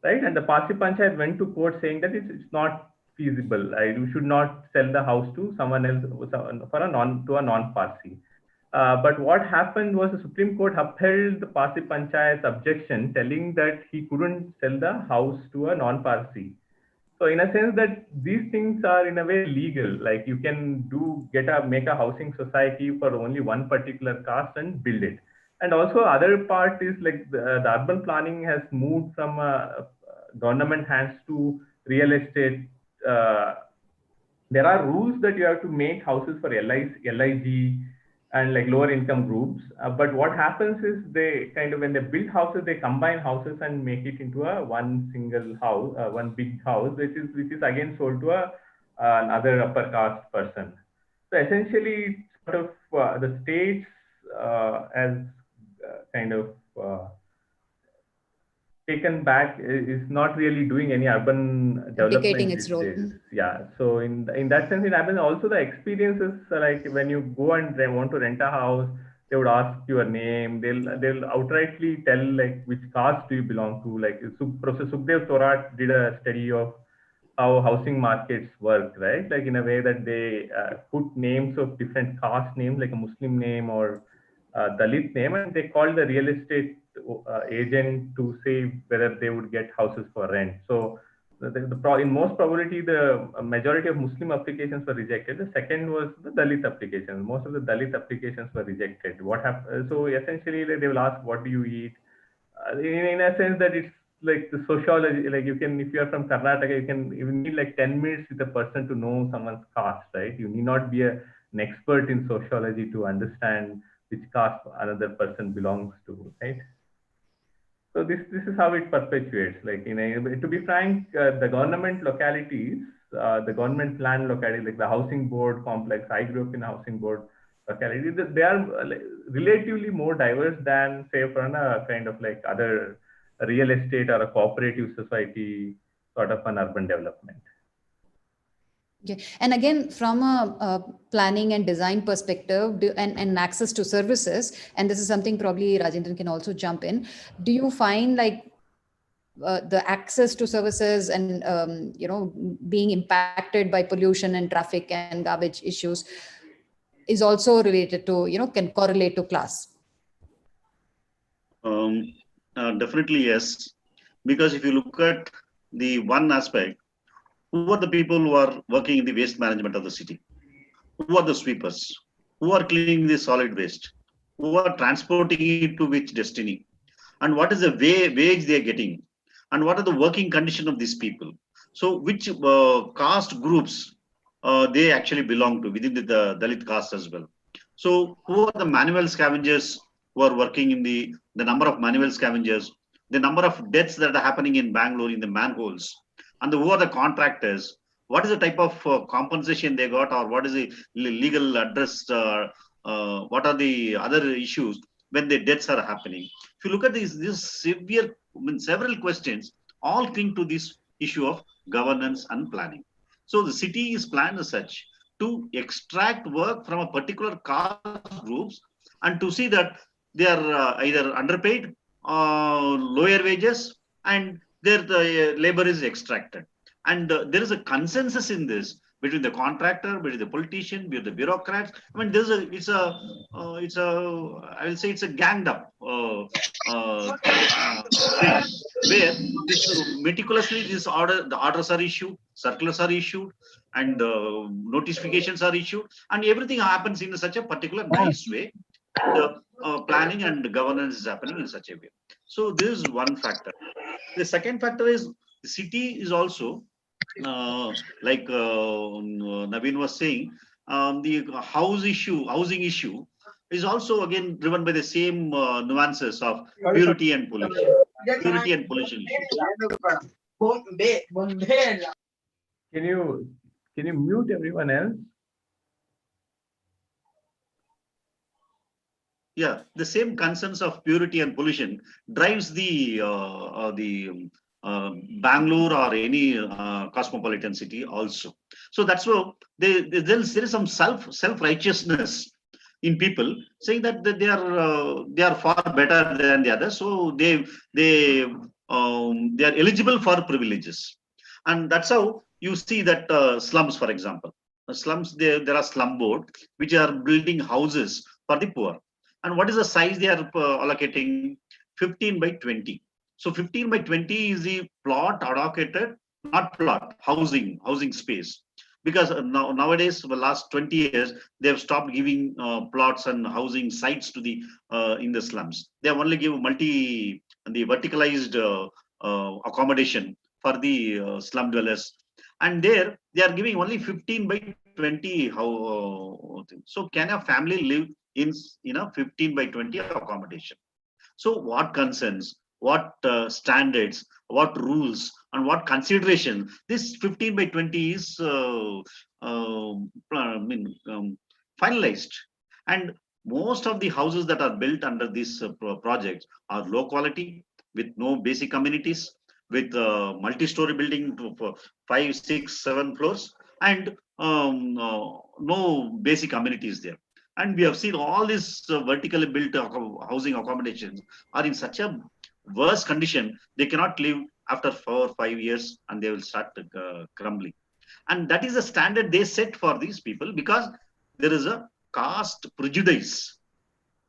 F: right? And the Parsi Panchayat went to court saying that it's not feasible. You should not sell the house to someone else to a non-Parsi. But what happened was the Supreme Court upheld the Parsi Panchayat's objection, telling that he couldn't sell the house to a non-Parsi. So in a sense that these things are in a way legal, like you can make a housing society for only one particular caste and build it. And also other part is like the urban planning has moved from government hands to real estate. There are rules that you have to make houses for LIG and like lower income groups. But what happens is they kind of, when they build houses, they combine houses and make it into one single house, one big house, which is again sold to another upper caste person. So essentially, sort of the states as kind of taken back is not really doing any urban development
A: its role.
F: Yeah, so in that sense it happens. Also the experiences, like when you go and want to rent a house, they would ask your name. They'll outrightly tell like which caste do you belong to. Like Professor Sukhdev Thorat did a study of how housing markets work, right? Like in a way that they put names of different caste names, like a Muslim name or Dalit name, and they called the real estate agent to say whether they would get houses for rent. So in most probability, the majority of Muslim applications were rejected. The second was the Dalit applications. Most of the Dalit applications were rejected. What happened? So essentially, they will ask, "What do you eat?" In a sense that it's like the sociology. Like you can, if you are from Karnataka, you need like 10 minutes with a person to know someone's caste, right? You need not be an expert in sociology to understand which caste another person belongs to, right? So this is how it perpetuates. Like to be frank, the government localities, the government plan localities, like the housing board complex. I grew up in a housing board locality. They are relatively more diverse than say from a kind of like other real estate or a cooperative society sort of an urban development.
A: Okay. And again, from a planning and design perspective and access to services, and this is something probably Rajendran can also jump in, do you find like the access to services and, being impacted by pollution and traffic and garbage issues is also related to, can correlate to class?
D: Definitely yes. Because if you look at the one aspect, who are the people who are working in the waste management of the city? Who are the sweepers? Who are cleaning the solid waste? Who are transporting it to which destiny? And what is the wage they are getting? And what are the working conditions of these people? So which caste groups they actually belong to within the Dalit caste as well? So who are the manual scavengers who are working in the number of manual scavengers, the number of deaths that are happening in Bangalore in the manholes, and who are the contractors? What is the type of compensation they got, or what is the legal address? What are the other issues when the deaths are happening? If you look at these severe, several questions all cling to this issue of governance and planning. So the city is planned as such to extract work from a particular caste groups and to see that they are either underpaid, lower wages, and their labor is extracted. And there is a consensus in this between the contractor, between the politician, between the bureaucrats. I mean, I will say it's a ganged up thing where this meticulously the orders are issued, circulars are issued, and notifications are issued, and everything happens in such a particular nice way. The planning and governance is happening in such a way. So this is one factor. The second factor is the city is also like Naveen was saying, the housing issue is also again driven by the same nuances of purity and pollution. Purity and pollution issues.
F: Can you mute everyone else?
D: Yeah, the same concerns of purity and pollution drives the Bangalore or any cosmopolitan city also. So that's why there is some self righteousness in people saying that they are far better than the others. So they are eligible for privileges, and that's how you see that slums, for example, slums there are slum board which are building houses for the poor. And what is the size they are allocating? 15 by 20. So 15 by 20 is the plot allocated, not plot, housing space. Because nowadays, for the last 20 years, they have stopped giving plots and housing sites to the in the slums. They have only given the verticalized accommodation for the slum dwellers. And there, they are giving only 15 by 20 so can a family live in 15 by 20 accommodation? So what concerns, what standards, what rules, and what consideration this 15 by 20 is finalized. And most of the houses that are built under these projects are low quality, with no basic amenities, with multi-story building to 5, 6, 7 floors, and no basic amenities there. And we have seen all these vertically built housing accommodations are in such a worse condition, they cannot live after 4 or 5 years, and they will start crumbling. And that is the standard they set for these people, because there is a caste prejudice.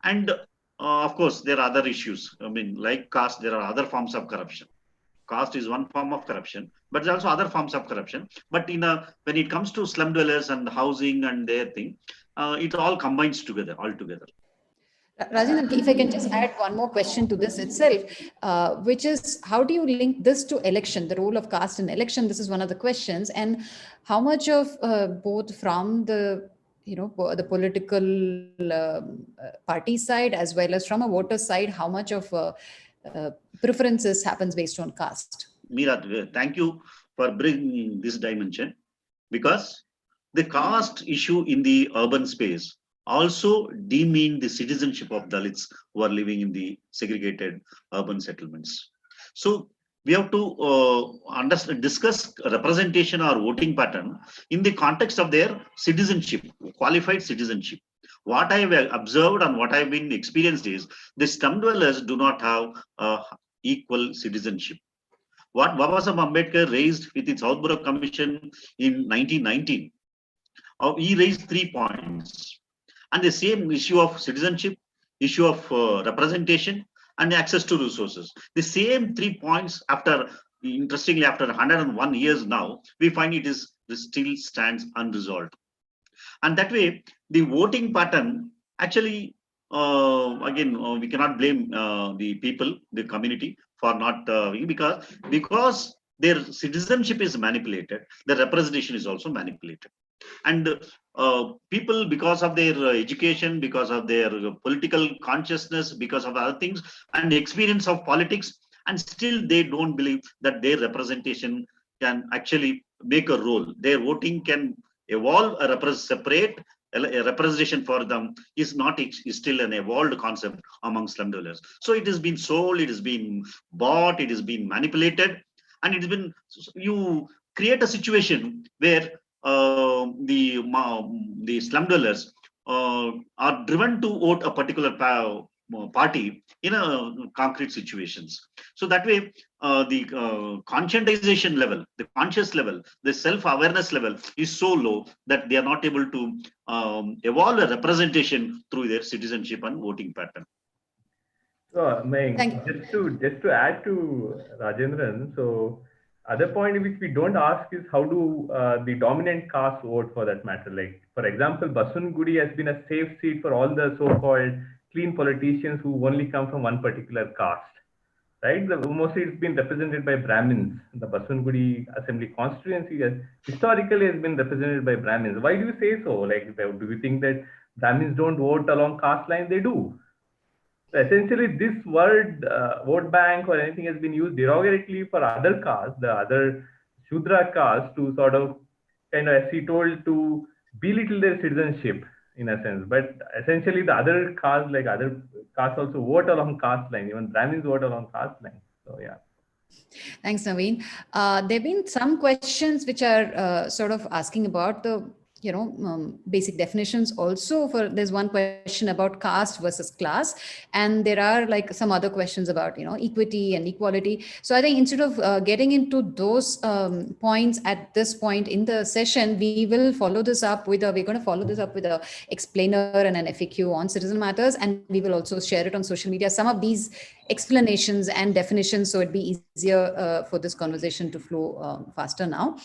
D: And of course, there are other issues. I mean, like caste, there are other forms of corruption. caste is one form of corruption, but there's also other forms of corruption. But when it comes to slum dwellers and housing and their thing, it all combines together, altogether.
A: Rajendran, if I can just add one more question to this itself, which is how do you link this to election, the role of caste in election? This is one of the questions, and how much of both from the the political party side as well as from a voter side, how much of preferences happens based on caste?
D: Meera, thank you for bringing this dimension, because the caste issue in the urban space also demean the citizenship of Dalits who are living in the segregated urban settlements. So we have to discuss representation or voting pattern in the context of their citizenship, qualified citizenship. What I have observed and what I have been experienced is the slum dwellers do not have equal citizenship. What Babasaheb Ambedkar raised with its Southborough Commission in 1919, he raised 3 points. And the same issue of citizenship, issue of representation, and access to resources. The same 3 points, interestingly, after 101 years now, we find it still stands unresolved. And that way, the voting pattern actually, we cannot blame the people, the community, for not because their citizenship is manipulated, the representation is also manipulated. And people, because of their education, because of their political consciousness, because of other things, and the experience of politics, and still they don't believe that their representation can actually make a role. Their voting can evolve a separate representation for them is still an evolved concept among slum dwellers. So it has been sold, it has been bought, it has been manipulated, and it has been, you create a situation where the slum dwellers are driven to vote a particular party in a concrete situations. So that way, the conscientization level, the conscious level, the self-awareness level is so low that they are not able to evolve a representation through their citizenship and voting pattern.
F: So, just to add to Rajendran, so other point which we don't ask is how do the dominant caste vote, for that matter. Like, for example, Baswantagudi has been a safe seat for all the so-called clean politicians who only come from one particular caste, right? Mostly it's been represented by Brahmins. The Baswantagudi Assembly constituency historically has been represented by Brahmins. Why do you say so? Like, do you think that Brahmins don't vote along caste lines? They do. So essentially, this word vote bank or anything has been used derogatorily for other castes, the other Shudra caste, to sort of kind of, as he told, to belittle their citizenship in a sense. But essentially, the other castes, like other castes, also vote along caste line. Even Brahmins vote along caste line. So yeah.
A: Thanks, Naveen. There have been some questions which are sort of asking about the basic definitions also. There's one question about caste versus class, and there are like some other questions about equity and equality. So I think instead of getting into those points at this point in the session, we're going to follow this up with a explainer and an FAQ on citizen matters, and we will also share it on social media, some of these explanations and definitions, so it'd be easier for this conversation to flow faster now.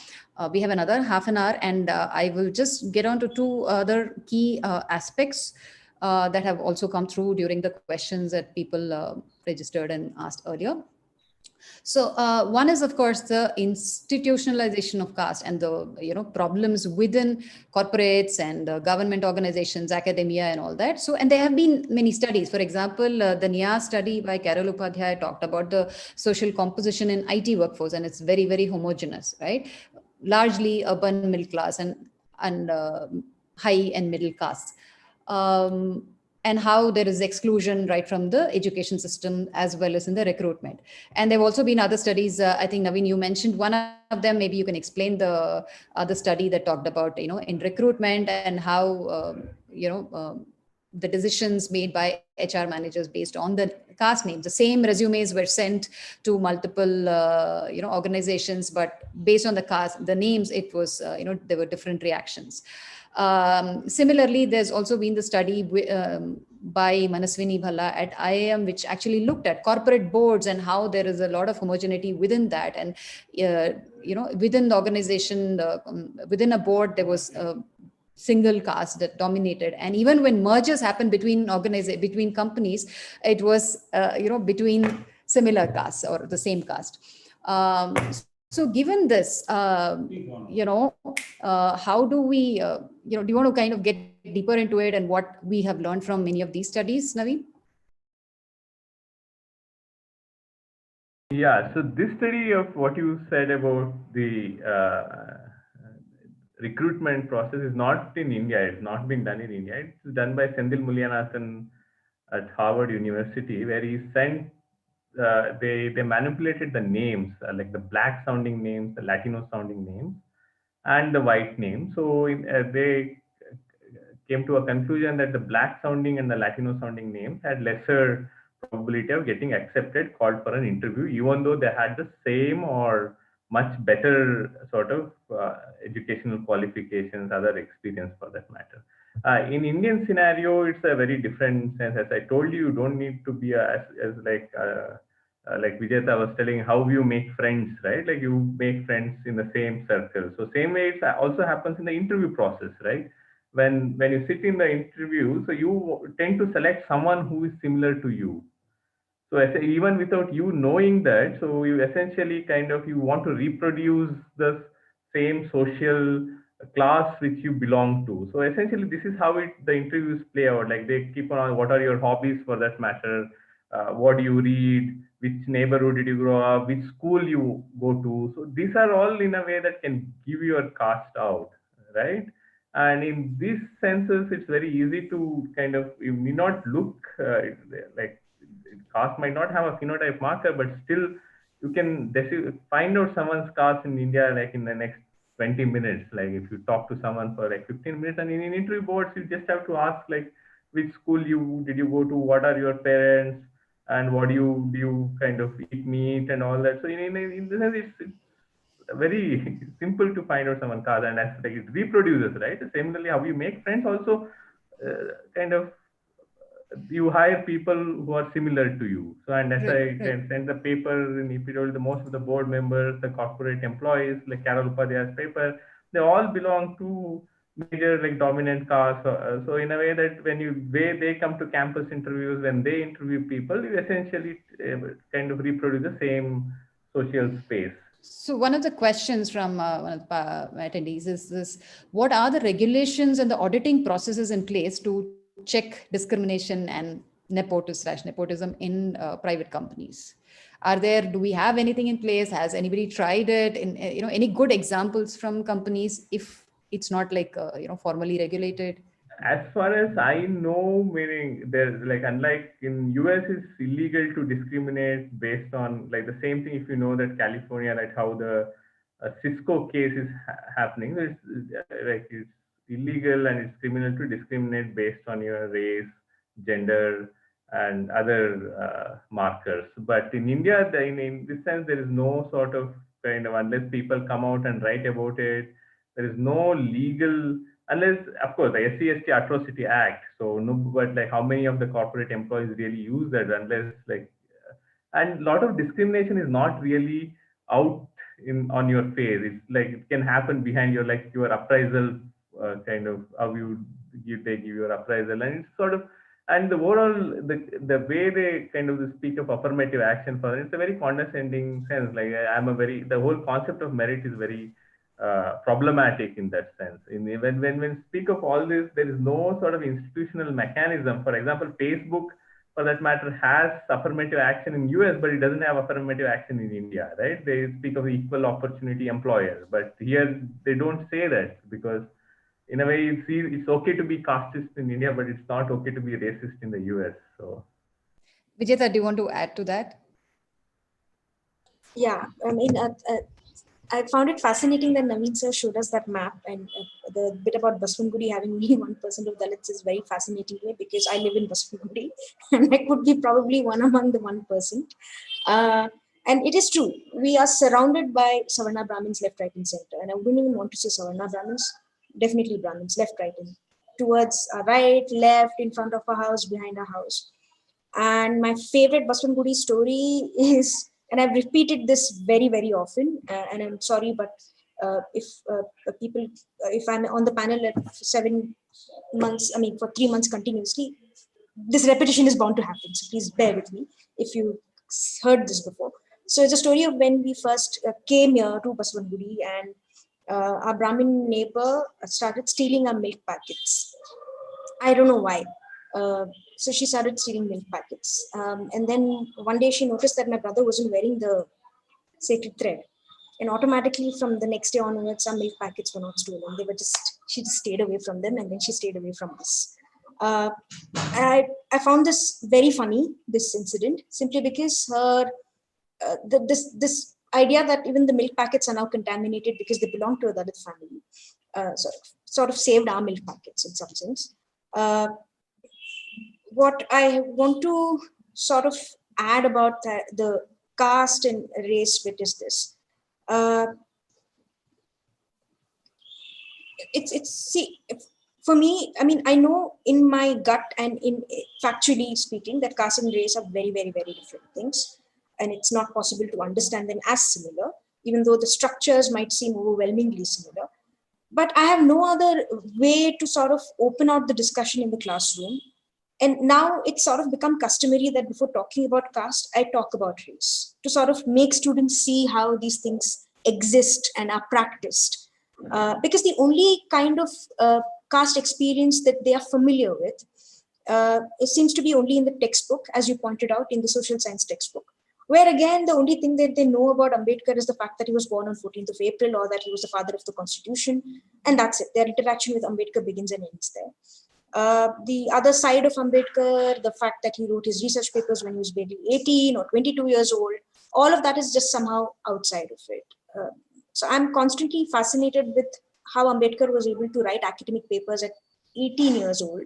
A: We have another half an hour, and I will just get on to 2 other key aspects that have also come through during the questions that people registered and asked earlier. So one is, of course, the institutionalization of caste and the problems within corporates and government organizations, academia, and all that. So, and there have been many studies. For example, the NIA study by Carol Upadhyay talked about the social composition in IT workforce, and it's very, very homogeneous, right? Largely urban middle class and high and middle castes. And how there is exclusion right from the education system as well as in the recruitment. And there have also been other studies. I think, Naveen, you mentioned one of them. Maybe you can explain the other study that talked about, in recruitment and how, the decisions made by HR managers based on the caste names. The same resumes were sent to multiple, organizations, but based on the caste, the names, it was, there were different reactions. Similarly, there's also been the study by Manaswini Bhalla at IIM, which actually looked at corporate boards and how there is a lot of homogeneity within that. And, within the organization, within a board, there was single caste that dominated. And even when mergers happened between between companies, it was, between similar castes or the same caste. So given this, how do we, do you want to kind of get deeper into it and what we have learned from many of these studies, Naveen?
F: Yeah, so this study of what you said about the recruitment process is not in India. It's not been done in India. It's done by Senthil Mullainathan at Harvard University, where he sent, they manipulated the names, like the black sounding names, the Latino sounding names, and the white names. So they came to a conclusion that the black sounding and the Latino sounding names had lesser probability of getting accepted, called for an interview, even though they had the same or much better sort of educational qualifications, other experience for that matter. In Indian scenario, it's a very different sense. As I told you, you don't need to be as like Vijayata was telling, how you make friends, right? Like you make friends in the same circle. So same way it also happens in the interview process, right? When you sit in the interview, so you tend to select someone who is similar to you. So even without you knowing that, so you essentially kind of, you want to reproduce the same social class which you belong to. So essentially this is how the interviews play out. Like they keep on, what are your hobbies for that matter? What do you read? Which neighborhood did you grow up? Which school you go to? So these are all in a way that can give you a cast out, right? And in these senses, it's very easy to kind of, you may not look like, caste might not have a phenotype marker, but still you can find out someone's caste in India like in the next 20 minutes. Like if you talk to someone for like 15 minutes, and in interview boards, you just have to ask like which school did you go to, what are your parents, and what do you kind of eat meat and all that. So in the sense, it's very simple to find out someone's caste, and as like it reproduces, right? Similarly, how you make friends also kind of, you hire people who are similar to you. So, and as I can send the paper in EPW, the most of the board members, the corporate employees, like Carol Upadhyay's paper, they all belong to major like dominant castes. So in a way that when they come to campus interviews, when they interview people, you essentially kind of reproduce the same social space.
A: So one of the questions from one of the attendees is this: what are the regulations and the auditing processes in place to check discrimination and nepotism in private companies? Do we have anything in place? Has anybody tried it? In any good examples from companies if it's not like formally regulated?
F: As far as I know, meaning there's like, unlike in US, it's illegal to discriminate based on like the same thing. If you know that California, like how the Cisco case is happening, it's illegal and it's criminal to discriminate based on your race, gender, and other markers. But in India, in this sense, there is no sort of kind of, unless people come out and write about it, there is no legal, unless of course the SC/ST Atrocity Act. So no, but like how many of the corporate employees really use that, unless like, and a lot of discrimination is not really out on your face. It's like it can happen behind your appraisal, kind of how they give your appraisal, and it's sort of, and the overall the way they kind of speak of affirmative action for it, it's a very condescending sense. Like the whole concept of merit is very problematic in that sense. When speak of all this, there is no sort of institutional mechanism. For example, Facebook, for that matter, has affirmative action in US, but it doesn't have affirmative action in India, right? They speak of equal opportunity employer, but here they don't say that, because in a way it's okay to be casteist in India, but it's not okay to be racist in the US. So,
A: Vijayata, do you want to add to that?
E: Yeah, I mean, I found it fascinating that Naveen sir showed us that map, and the bit about Baswangudi having only 1% of Dalits is very fascinating to me, because I live in Baswangudi and I could be probably one among the 1%. And it is true, we are surrounded by Savarna Brahmins left, right, and center. And I wouldn't even want to say Savarna Brahmins, definitely Brahmins left, right, and towards right, left, in front of a house, behind a house. And my favorite Baswangudi story is, and I've repeated this very, very often, and I'm sorry, but if if I'm on the panel at 7 months, I mean, for 3 months continuously, this repetition is bound to happen. So please bear with me if you heard this before. So it's a story of when we first came here to Baswangudi, and our Brahmin neighbor started stealing our milk packets. I don't know why. So she started stealing milk packets. And then one day she noticed that my brother wasn't wearing the sacred thread. And automatically from the next day onwards, our milk packets were not stolen. They were she just stayed away from them, and then she stayed away from us. I found this very funny, this incident, simply because her this idea that even the milk packets are now contaminated because they belong to a Dalit family, sort of saved our milk packets in some sense. What I want to sort of add about the caste and race bit is this. For me, I mean, I know in my gut and in factually speaking that caste and race are very, very, very different things. And it's not possible to understand them as similar, even though the structures might seem overwhelmingly similar. But I have no other way to sort of open out the discussion in the classroom. And now it's sort of become customary that before talking about caste, I talk about race to sort of make students see how these things exist and are practiced. Because the only kind of caste experience that they are familiar with, it seems to be only in the textbook, as you pointed out, in the social science textbook, where again, the only thing that they know about Ambedkar is the fact that he was born on 14th of April or that he was the father of the constitution. And that's it. Their interaction with Ambedkar begins and ends there. The other side of Ambedkar, the fact that he wrote his research papers when he was barely 18 or 22 years old, all of that is just somehow outside of it. So I'm constantly fascinated with how Ambedkar was able to write academic papers at 18 years old,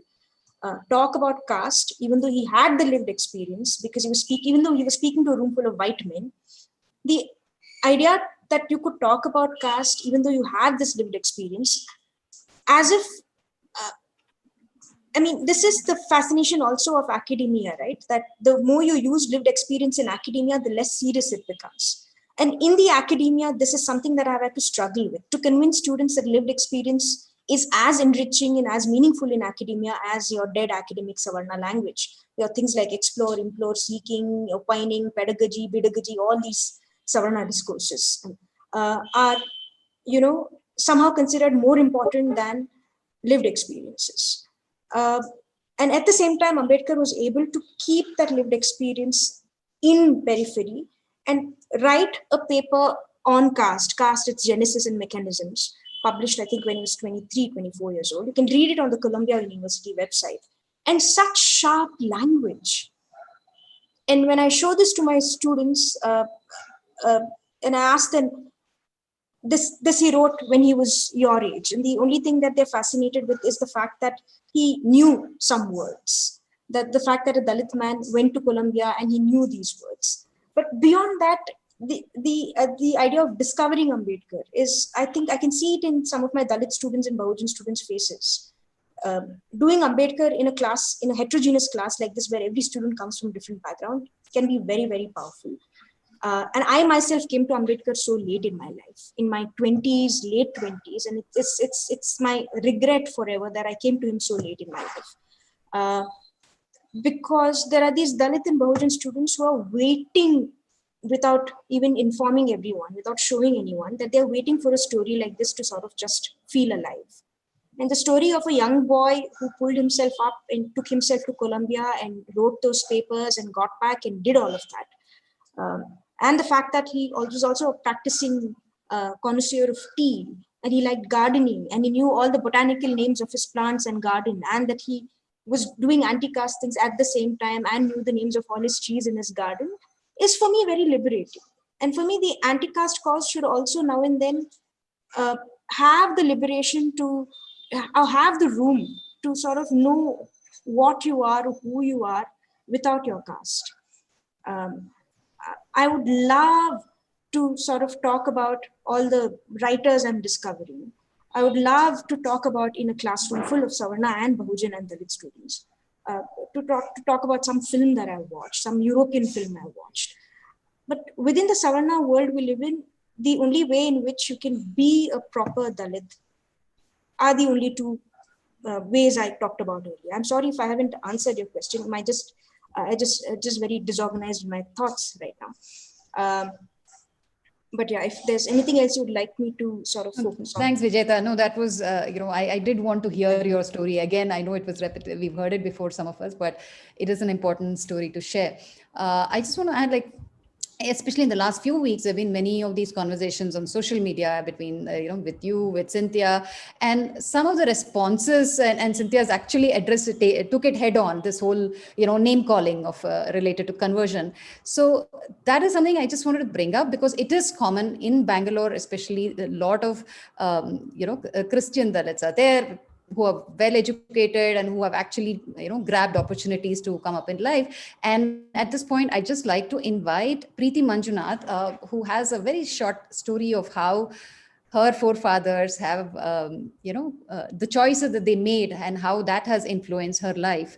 E: talk about caste, even though he had the lived experience, because even though he was speaking to a room full of white men, the idea that you could talk about caste, even though you had this lived experience, as if, I mean, this is the fascination also of academia, right? That the more you use lived experience in academia, the less serious it becomes. And in the academia, this is something that I've had to struggle with, to convince students that lived experience is as enriching and as meaningful in academia as your dead academic Savarna language. Your things like explore, implore, seeking, opining, pedagogy, pedagogy, all these Savarna discourses are, somehow considered more important than lived experiences. And at the same time, Ambedkar was able to keep that lived experience in periphery and write a paper on caste, its genesis and mechanisms, published, I think, when he was 23, 24 years old. You can read it on the Columbia University website. And such sharp language. And when I show this to my students, and I ask them, this he wrote when he was your age. And the only thing that they're fascinated with is the fact that he knew some words. That the fact that a Dalit man went to Columbia and he knew these words. But beyond that, the idea of discovering Ambedkar is, I think I can see it in some of my Dalit students and Bahujan students' faces. Doing Ambedkar in a class, in a heterogeneous class like this, where every student comes from a different background, can be very, very powerful. And I myself came to Ambedkar so late in my life, in my 20s, late 20s, and it's my regret forever that I came to him so late in my life. Because there are these Dalit and Bahujan students who are waiting without even informing everyone, without showing anyone, that they're waiting for a story like this to sort of just feel alive. And the story of a young boy who pulled himself up and took himself to Columbia and wrote those papers and got back and did all of that. And the fact that he was also a practicing connoisseur of tea, and he liked gardening, and he knew all the botanical names of his plants and garden, and that he was doing anti-caste things at the same time and knew the names of all his trees in his garden, is for me very liberating. And for me, the anti-caste cause should also now and then have the liberation to have the room to sort of know what you are or who you are without your caste. I would love to sort of talk about all the writers I'm discovering. I would love to talk about in a classroom full of Savarna and Bahujan and Dalit students, to talk about some film that I watched, some European film I watched. But within the Savarna world we live in, the only way in which you can be a proper Dalit are the only two ways I talked about earlier. I'm sorry if I haven't answered your question. I just very disorganized my thoughts right now. But yeah, if there's anything else you'd like me to sort of focus on.
A: Thanks, Vijeta. No, that was, I did want to hear your story. Again, I know it was repetitive. We've heard it before, some of us, but it is an important story to share. I just want to add, like, especially in the last few weeks, there have been many of these conversations on social media between, with you, with Cynthia, and some of the responses, and Cynthia's actually took it head on, this whole, name calling of related to conversion. So that is something I just wanted to bring up, because it is common in Bangalore, especially a lot of, Christian Dalits are there, who are well educated and who have actually grabbed opportunities to come up in life. And at this point, I just like to invite Preeti Manjunath, who has a very short story of how her forefathers have the choices that they made and how that has influenced her life.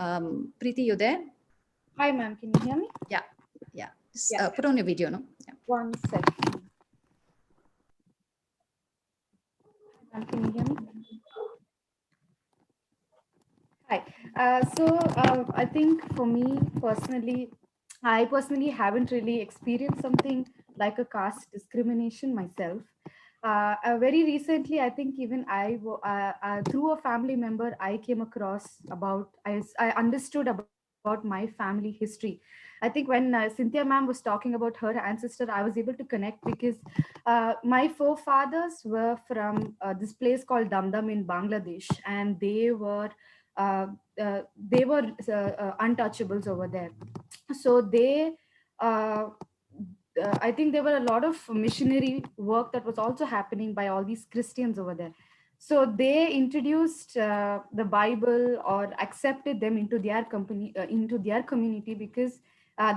A: Preeti, you there?
G: Hi ma'am, can you hear me?
A: Yeah just put on your video. No, yeah.
G: 1 second. Ma'am, can you hear me? Hi. I think for me personally, I personally haven't really experienced something like a caste discrimination myself. Very recently, I think even through a family member, I came across I understood about my family history. I think when Cynthia ma'am was talking about her ancestor, I was able to connect because my forefathers were from this place called Damdam in Bangladesh, and they were untouchables over there. So I think there were a lot of missionary work that was also happening by all these Christians over there. So they introduced the Bible or accepted them into their into their community because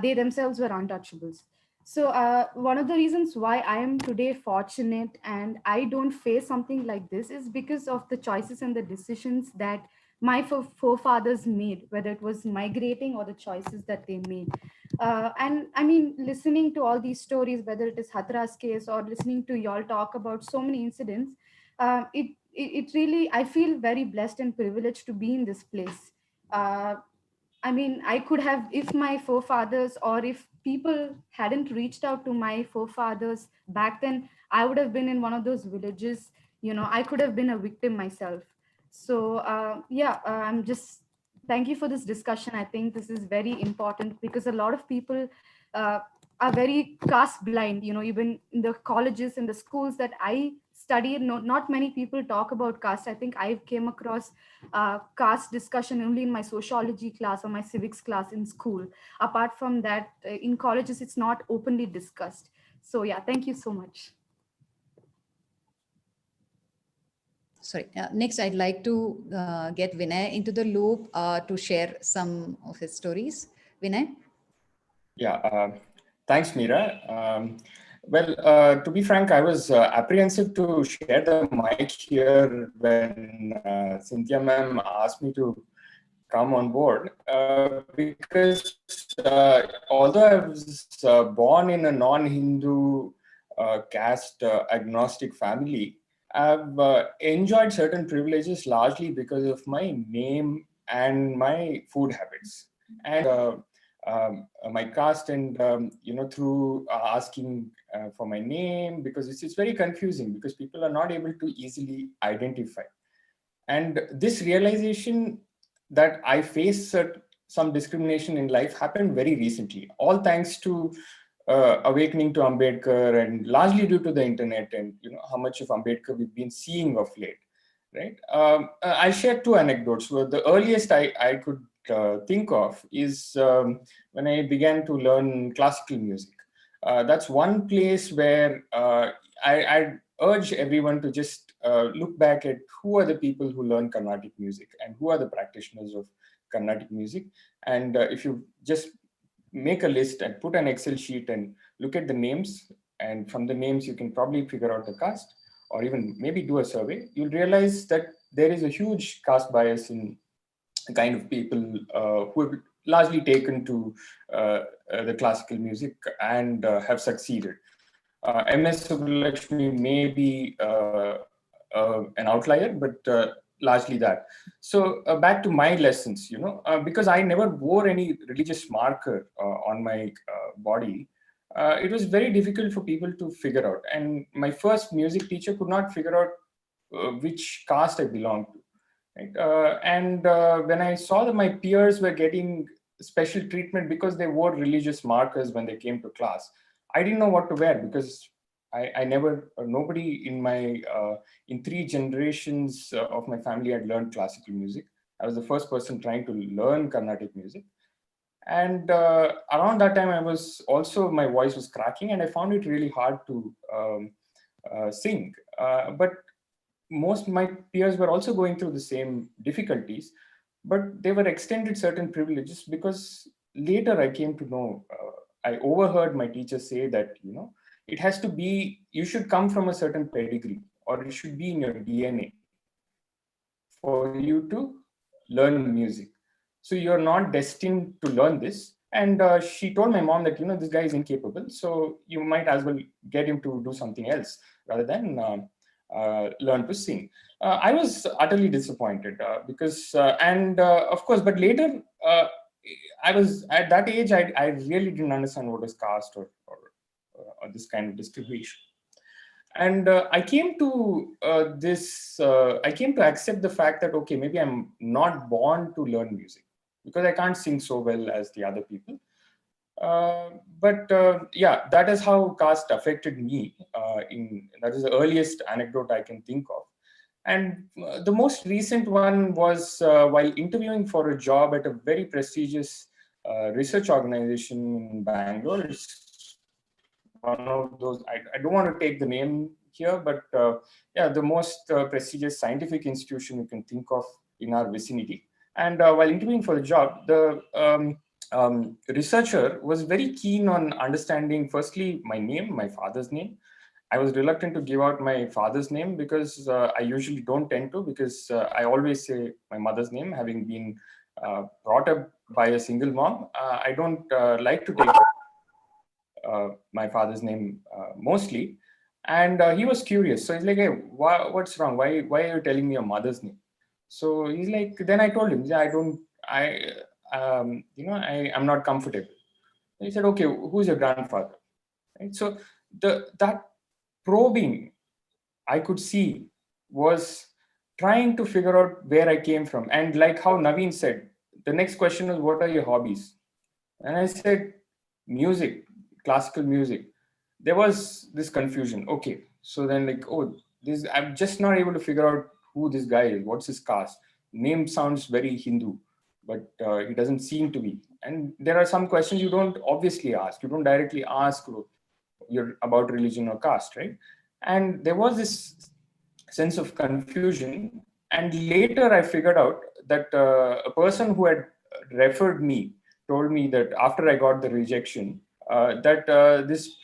G: they themselves were untouchables. So one of the reasons why I am today fortunate and I don't face something like this is because of the choices and the decisions that my forefathers made, whether it was migrating or the choices that they made. And I mean, listening to all these stories, whether it is Hathras case or listening to y'all talk about so many incidents, it really, I feel very blessed and privileged to be in this place. I mean, I could have, if my forefathers or if people hadn't reached out to my forefathers back then, I would have been in one of those villages. I could have been a victim myself. So I'm just, thank you for this discussion. I think this is very important because a lot of people are very caste blind. Even in the colleges and the schools that I studied, not many people talk about caste. I think I came across caste discussion only in my sociology class or my civics class in school. Apart from that, in colleges, it's not openly discussed. So yeah, thank you so much.
A: Sorry. Next, I'd like to get Vinay into the loop to share some of his stories. Vinay?
H: Yeah, thanks, Meera. To be frank, I was apprehensive to share the mic here when Cynthia ma'am asked me to come on board because although I was born in a non-Hindu caste agnostic family, I've enjoyed certain privileges largely because of my name and my food habits. And my caste and through asking for my name, because it's very confusing because people are not able to easily identify. And this realization that I face some discrimination in life happened very recently, all thanks to awakening to Ambedkar and largely due to the internet and how much of Ambedkar we've been seeing of late, right? I share two anecdotes. Well, the earliest I could think of is when I began to learn classical music. That's one place where I urge everyone to just look back at who are the people who learn Carnatic music and who are the practitioners of Carnatic music. And if you just make a list and put an Excel sheet and look at the names, and from the names you can probably figure out the caste. or even maybe do a survey, you'll realize that there is a huge caste bias in the kind of people who have largely taken to the classical music and have succeeded. MS Subbulakshmi may be an outlier, but largely that. So back to my lessons, because I never wore any religious marker on my body, it was very difficult for people to figure out. And my first music teacher could not figure out which caste I belonged to. Right? And when I saw that my peers were getting special treatment because they wore religious markers when they came to class, I didn't know what to wear, because I never, nobody in my, in 3 generations of my family had learned classical music. I was the first person trying to learn Carnatic music. And around that time, my voice was cracking, and I found it really hard to sing. But most of my peers were also going through the same difficulties, but they were extended certain privileges, because later I came to know, I overheard my teacher say that, it has to be, you should come from a certain pedigree, or it should be in your DNA for you to learn music. So you're not destined to learn this. And she told my mom that, this guy is incapable, so you might as well get him to do something else rather than learn to sing. I was utterly disappointed because, of course, but later, I was at that age, I really didn't understand what is caste or this kind of discrimination. And I came to I came to accept the fact that, okay, maybe I'm not born to learn music, because I can't sing so well as the other people. Yeah, that is how caste affected me. That is the earliest anecdote I can think of. And the most recent one was while interviewing for a job at a very prestigious research organization in Bangalore. It's one of those, I don't want to take the name here, but yeah, the most prestigious scientific institution you can think of in our vicinity. And while interviewing for the job, the researcher was very keen on understanding, firstly, my name, my father's name. I was reluctant to give out my father's name because I usually don't tend to, because I always say my mother's name, having been brought up by a single mom. I don't like to take my father's name mostly. And he was curious. So he's like, hey, what's wrong? Why are you telling me your mother's name? So he's like, then I told him, yeah, I'm not comfortable. And he said, okay, who's your grandfather? Right? So that probing I could see was trying to figure out where I came from. And like how Naveen said, the next question was, what are your hobbies? And I said, music, classical music. There was this confusion. Okay, so then like, I'm just not able to figure out who this guy is. What's his caste? Name sounds very Hindu, but he doesn't seem to be. And there are some questions you don't obviously ask. You don't directly ask you're about religion or caste, right? And there was this sense of confusion. And later I figured out that a person who had referred me told me that after I got the rejection, that this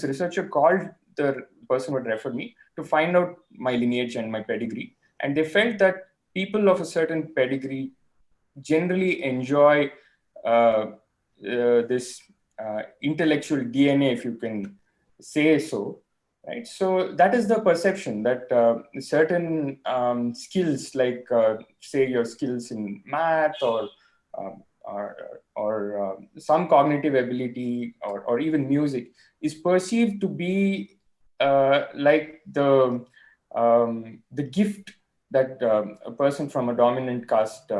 H: researcher called the person who had referred me to find out my lineage and my pedigree. And they felt that people of a certain pedigree generally enjoy this intellectual DNA, if you can say so, right? So that is the perception that certain skills, like say your skills in math or some cognitive ability or even music, is perceived to be like the gift that a person from a dominant caste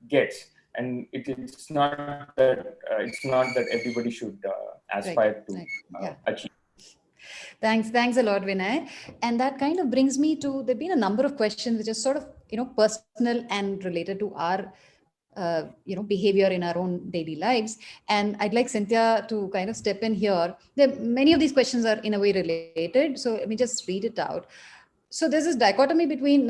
H: gets. And it's not that everybody should aspire to achieve.
A: Thanks a lot, Vinay. And that kind of brings me to, there've been a number of questions which are sort of, personal and related to our, behavior in our own daily lives. And I'd like Cynthia to kind of step in here. Many of these questions are in a way related. So let me just read it out. So there's this dichotomy between,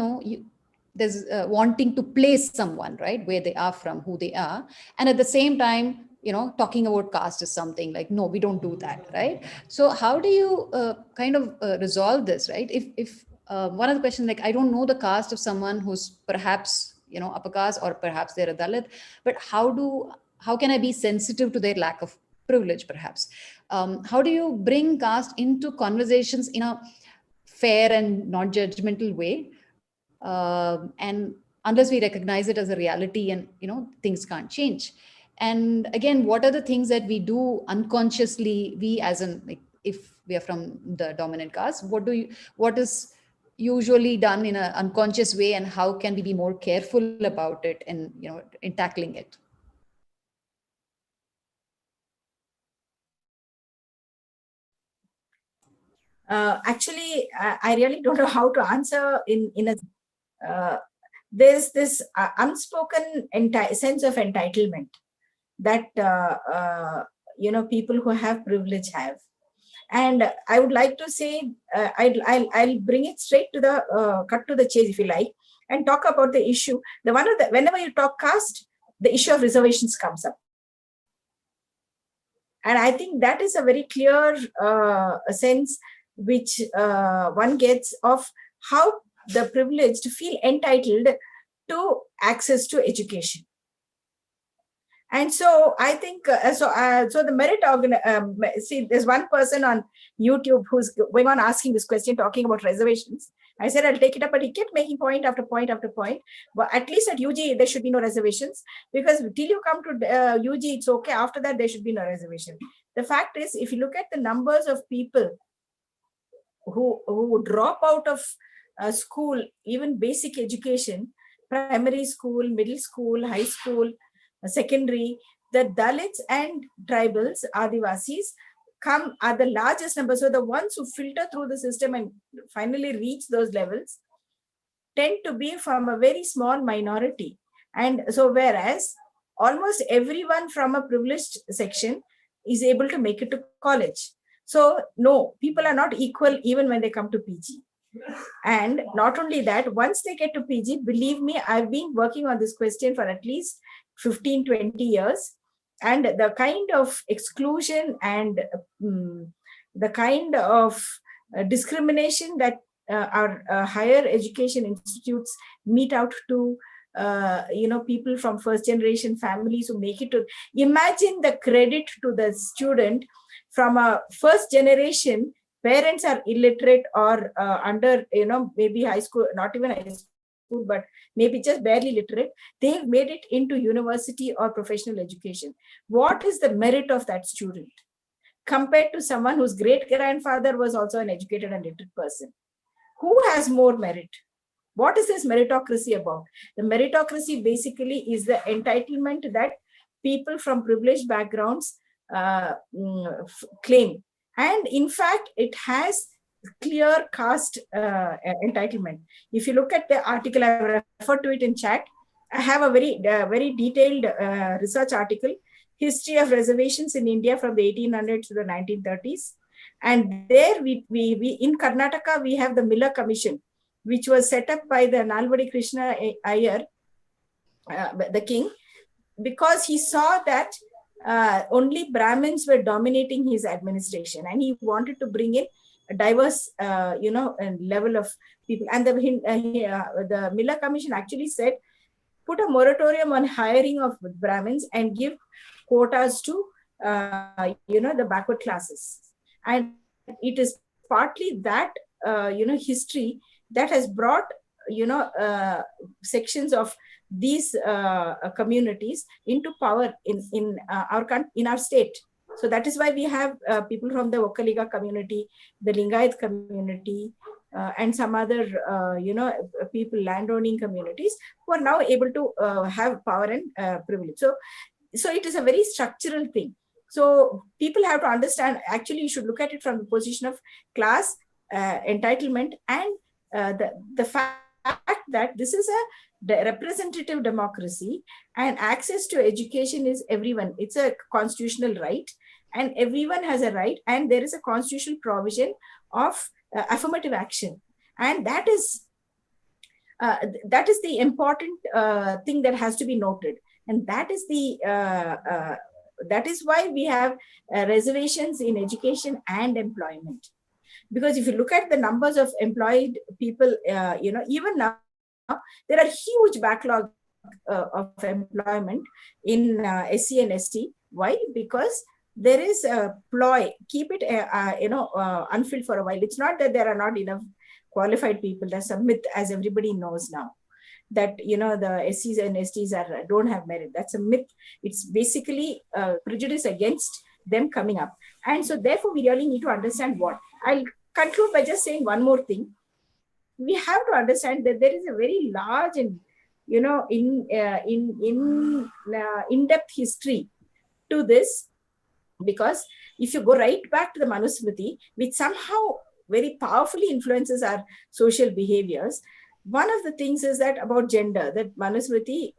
A: there's wanting to place someone, right, where they are from, who they are. And at the same time, talking about caste is something like, no, we don't do that, right? So how do you kind of resolve this, right? If one of the questions, like, I don't know the caste of someone who's perhaps, upper caste, or perhaps they're a Dalit, but how can I be sensitive to their lack of privilege, perhaps? How do you bring caste into conversations in a fair and non-judgmental way? And unless we recognize it as a reality, and things can't change. And again, what are the things that we do unconsciously, we as in, like, if we are from the dominant caste, what is usually done in an unconscious way, and how can we be more careful about it and in tackling it?
C: Actually, I really don't know how to answer in a. There's this unspoken sense of entitlement that people who have privilege have, and I would like to say, I'll bring it straight to the cut to the chase, if you like, and talk about the issue. Whenever you talk caste, the issue of reservations comes up. And I think that is a very clear sense which one gets of how the privileged feel entitled to access to education. And so I think, so the merit see, there's one person on YouTube who's going on asking this question, talking about reservations. I said, I'll take it up, but he kept making point after point after point. But at least at UG, there should be no reservations, because till you come to UG, it's okay. After that, there should be no reservation. The fact is, if you look at the numbers of people who drop out of school, even basic education, primary school, middle school, high school, secondary, the Dalits and tribals, Adivasis, are the largest number. So the ones who filter through the system and finally reach those levels tend to be from a very small minority. And so whereas almost everyone from a privileged section is able to make it to college. So no, people are not equal even when they come to PG. And not only that, once they get to PG, believe me, I've been working on this question for at least 15, 20 years. And the kind of exclusion and the kind of discrimination that our higher education institutes mete out to people from first generation families who make it to, imagine the credit to the student from a first generation. Parents are illiterate or under, maybe high school, not even high school, but maybe just barely literate. They've made it into university or professional education. What is the merit of that student compared to someone whose great grandfather was also an educated and literate person? Who has more merit? What is this meritocracy about? The meritocracy basically is the entitlement that people from privileged backgrounds claim. And in fact, it has clear caste entitlement. If you look at the article, I referred to it in chat. I have a very detailed research article, History of Reservations in India from the 1800s to the 1930s. And there we in Karnataka, we have the Miller Commission, which was set up by the Nalvadi Krishna Iyer, the king, because he saw that only Brahmins were dominating his administration, and he wanted to bring in a diverse, level of people. And the Miller Commission actually said, put a moratorium on hiring of Brahmins and give quotas to, the backward classes. And it is partly that, history that has brought, sections of these communities into power in our state. So that is why we have people from the Vokkaliga community, the Lingayat community, and some other people, landowning communities, who are now able to have power and privilege. So it is a very structural thing. So people have to understand, actually you should look at it from the position of class, entitlement, and the fact that this is a representative democracy, and access to education is everyone. It's a constitutional right, and everyone has a right, and there is a constitutional provision of affirmative action. And that is the important thing that has to be noted. And that is the that is why we have reservations in education and employment. Because if you look at the numbers of employed people, even now, there are huge backlog of employment in SC and ST. Why? Because there is a ploy, keep it unfilled for a while. It's not that there are not enough qualified people. That's a myth, as everybody knows now, that the SCs and STs don't have merit. That's a myth. It's basically prejudice against them coming up. And so therefore we really need to understand what. I'll conclude by just saying one more thing. We have to understand that there is a very large and in-depth history to this, because if you go right back to the Manusmriti, which somehow very powerfully influences our social behaviors, one of the things is that about gender, that Manusmriti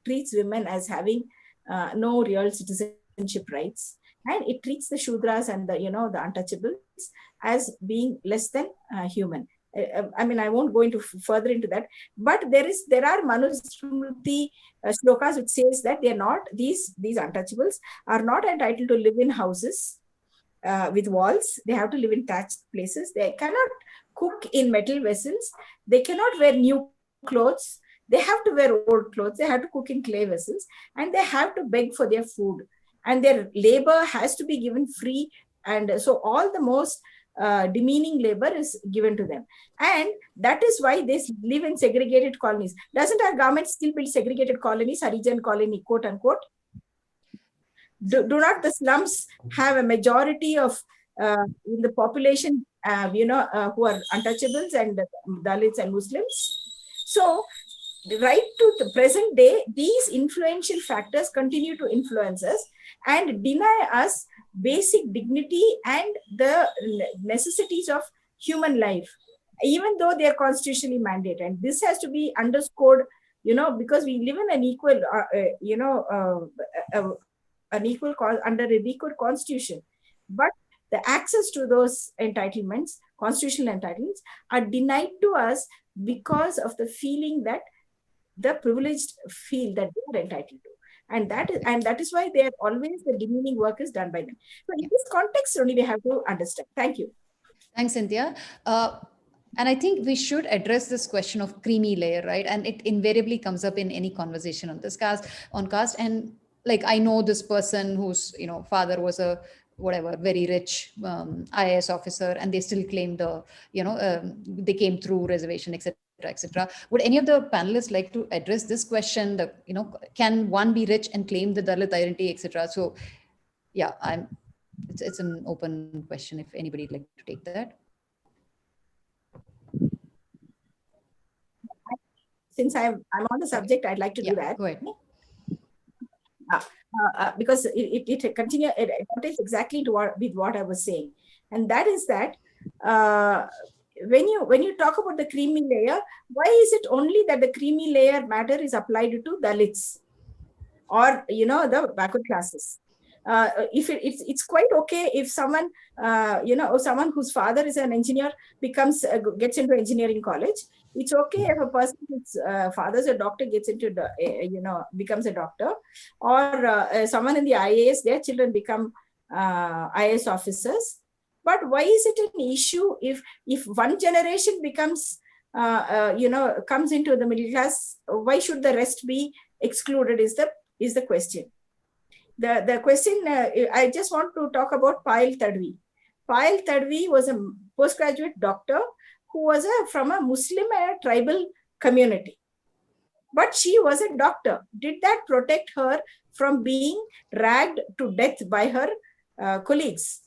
C: treats women as having no real citizenship rights, and it treats the Shudras and the untouchables as being less than human. I won't go into further into that, but there are Manusmriti shlokas which says that they are not, these untouchables are not entitled to live in houses with walls. They have to live in thatched places. They cannot cook in metal vessels. They cannot wear new clothes. They have to wear old clothes. They have to cook in clay vessels, and they have to beg for their food. And their labor has to be given free. And so all the most demeaning labor is given to them. And that is why they live in segregated colonies. Doesn't our government still build segregated colonies, Harijan colony, quote unquote? Do not the slums have a majority of in the population, who are untouchables and Dalits and Muslims? So right to the present day, these influential factors continue to influence us and deny us basic dignity and the necessities of human life, even though they are constitutionally mandated. And this has to be underscored, because we live in an equal, under an equal constitution. But the access to those entitlements, constitutional entitlements, are denied to us because of the feeling that the privileged feel that they are entitled to. And that is why they are always, the demeaning work is done by them. So in this context only we have to understand. Thank you.
A: Thanks, Cynthia. And I think we should address this question of creamy layer, right? And it invariably comes up in any conversation on this caste. And like, I know this person whose father was a very rich IAS officer, and they still claim they came through reservation, etc. etc. Would any of the panelists like to address this question? Can one be rich and claim the Dalit identity, etc.? So, yeah, it's an open question. If anybody would like to take that.
C: Since I'm on the subject, I'd like to do that.
A: Go ahead.
C: Because it continues exactly with what I was saying, and that is that when you talk about the creamy layer, why is it only that the creamy layer matter is applied to Dalits or the backward classes? If it's quite okay if someone someone whose father is an engineer gets into engineering college. It's okay if a person whose father is a doctor gets into becomes a doctor, or someone in the IAS, their children become IAS officers. But why is it an issue if one generation becomes comes into the middle class? Why should the rest be excluded? Is the question. The question, I just want to talk about Payal Tadvi. Payal Tadvi was a postgraduate doctor who was from a Muslim and a tribal community. But she was a doctor. Did that protect her from being dragged to death by her colleagues?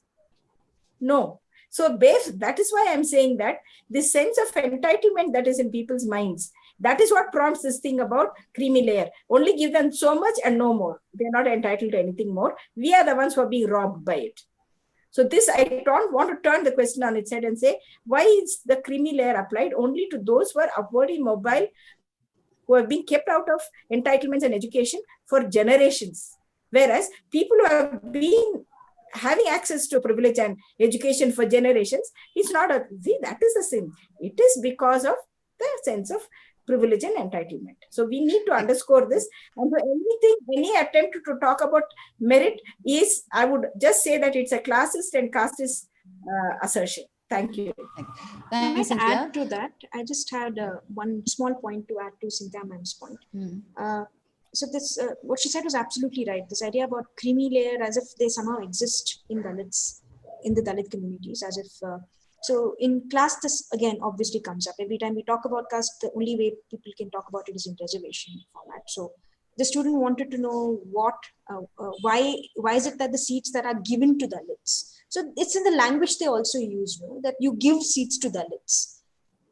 C: No. So that is why I'm saying that this sense of entitlement that is in people's minds, that is what prompts this thing about creamy layer. Only give them so much and no more. They're not entitled to anything more. We are the ones who are being robbed by it. So this, I don't want to turn the question on its head and say, why is the creamy layer applied only to those who are upwardly mobile, who have been kept out of entitlements and education for generations? Whereas people who have been having access to privilege and education for generations, it's not that is the sin. It is because of the sense of privilege and entitlement. So we need to underscore this. And so any attempt to talk about merit is, I would just say that it's a classist and casteist assertion. Thank you.
E: I might add to that. I just had one small point to add to Cynthia ma'am's point. So this, what she said was absolutely right. This idea about creamy layer as if they somehow exist in Dalits, in the Dalit communities, as if, so in class, this again obviously comes up. Every time we talk about caste, the only way people can talk about it is in reservation format. So the student wanted to know why is it that the seats that are given to Dalits? So it's in the language they also use, no? That you give seats to Dalits.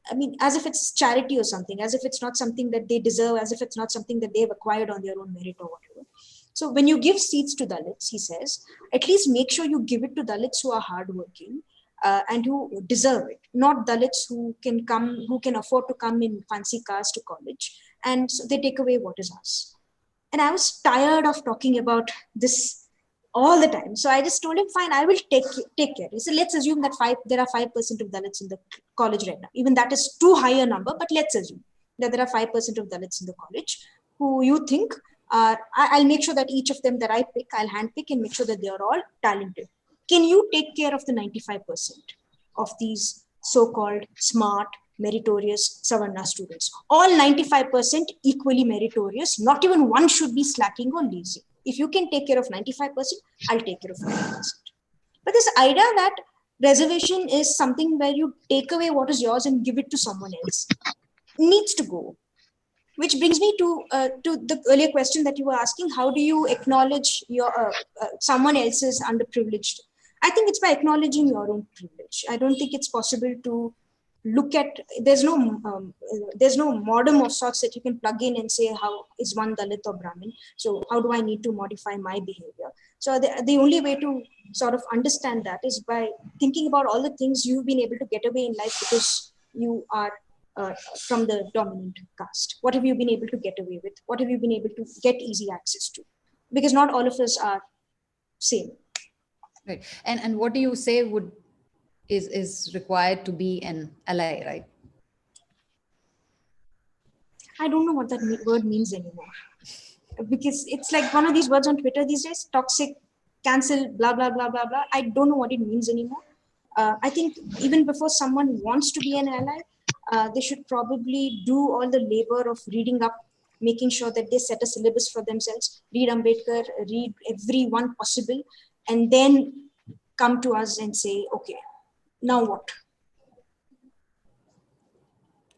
E: I mean, as if it's charity or something, as if it's not something that they deserve, as if it's not something that they've acquired on their own merit or whatever. So when you give seats to Dalits, he says, at least make sure you give it to Dalits who are hardworking and who deserve it, not Dalits who can afford to come in fancy cars to college, and so they take away what is ours. And I was tired of talking about this all the time. So I just told him, fine, I will take care. He said, let's assume that there are 5% of Dalits in the college right now. Even that is too high a number, but let's assume that there are 5% of Dalits in the college who you think are, I'll make sure that each of them that I pick, I'll handpick and make sure that they are all talented. Can you take care of the 95% of these so-called smart, meritorious Savarna students? All 95% equally meritorious, not even one should be slacking or lazy. If you can take care of 95%, I'll take care of 90%. But this idea that reservation is something where you take away what is yours and give it to someone else needs to go. Which brings me to the earlier question that you were asking, how do you acknowledge your someone else's underprivileged? I think it's by acknowledging your own privilege. I don't think it's possible to look at, there's no modem of sorts that you can plug in and say, how is one Dalit or Brahmin? So how do I need to modify my behavior? So the only way to sort of understand that is by thinking about all the things you've been able to get away in life because you are from the dominant caste. What have you been able to get away with? What have you been able to get easy access to? Because not all of us are same.
A: Right. And what do you say is required to be an ally, right?
E: I don't know what that word means anymore. Because it's like one of these words on Twitter these days, toxic, cancel, blah, blah, blah, blah, blah. I don't know what it means anymore. I think even before someone wants to be an ally, they should probably do all the labor of reading up, making sure that they set a syllabus for themselves, read Ambedkar, read every one possible, and then come to us and say, okay, now what?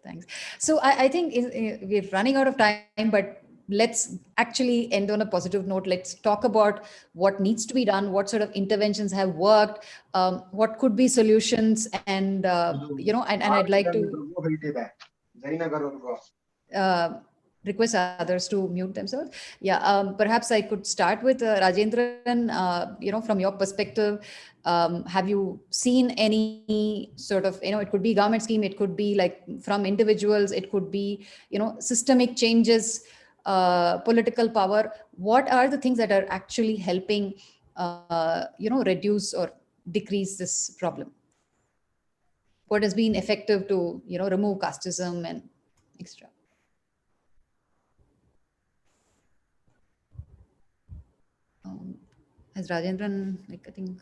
A: Thanks. So I think we're running out of time, but let's actually end on a positive note. Let's talk about what needs to be done, what sort of interventions have worked, what could be solutions, and and I'd like to request others to mute themselves. Yeah, perhaps I could start with Rajendran. From your perspective, have you seen any sort of, it could be government scheme, it could be like from individuals, it could be, systemic changes, political power. What are the things that are actually helping, reduce or decrease this problem? What has been effective to, remove casteism and extra? Has Rajendran, I think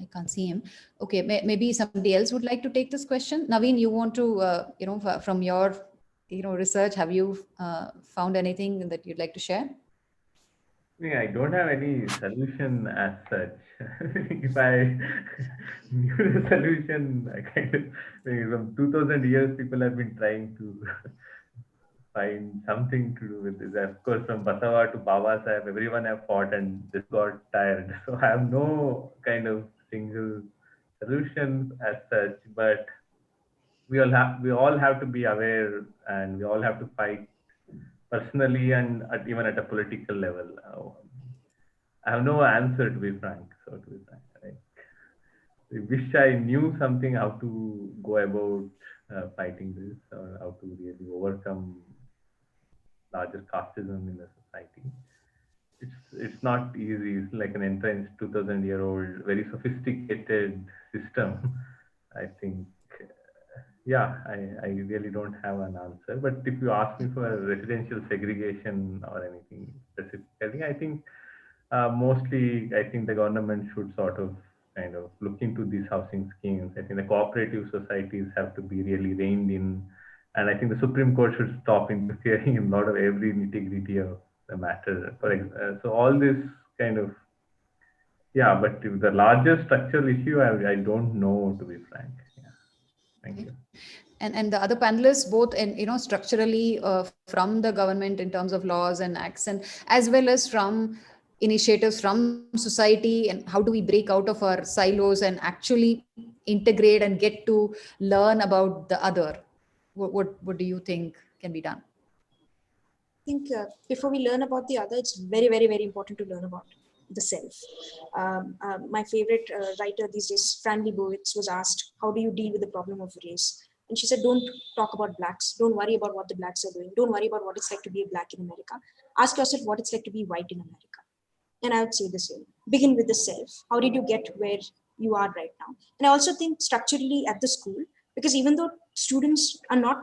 A: I can't see him. Okay, maybe somebody else would like to take this question. Naveen, you want to, from your, research, have you found anything that you'd like to share?
F: I don't have any solution as such. If I knew the solution, I kind of, from 2000 years, people have been trying to find something to do with this. Of course, from Basava to Baba Sahib, everyone have fought and just got tired. So I have no kind of single solution as such, but we all have to be aware, and we all have to fight personally and even at a political level. I have no answer, to be frank. I wish I knew something how to go about fighting this, or how to really overcome larger casteism in the society. It's not easy. It's like an entrenched 2000-year-old, very sophisticated system. I think Yeah, I really don't have an answer. But if you ask me for residential segregation or anything specifically, I think mostly I think the government should sort of kind of look into these housing schemes. I think the cooperative societies have to be really reined in, and I think the Supreme Court should stop interfering in a lot of every nitty-gritty of the matter. So all this kind of, yeah, but if the larger structural issue, I don't know, to be frank. Yeah, thank you.
A: And the other panelists, both in, structurally from the government in terms of laws and acts, and as well as from initiatives from society, and how do we break out of our silos and actually integrate and get to learn about the other? What do you think can be done?
E: I think before we learn about the other, it's very, very, very important to learn about the self. My favorite writer these days, Fran Lebowitz, was asked, how do you deal with the problem of race? And she said, don't talk about blacks. Don't worry about what the blacks are doing. Don't worry about what it's like to be a black in America. Ask yourself what it's like to be white in America. And I would say the same. Begin with the self. How did you get where you are right now? And I also think structurally at the school, because even though students are not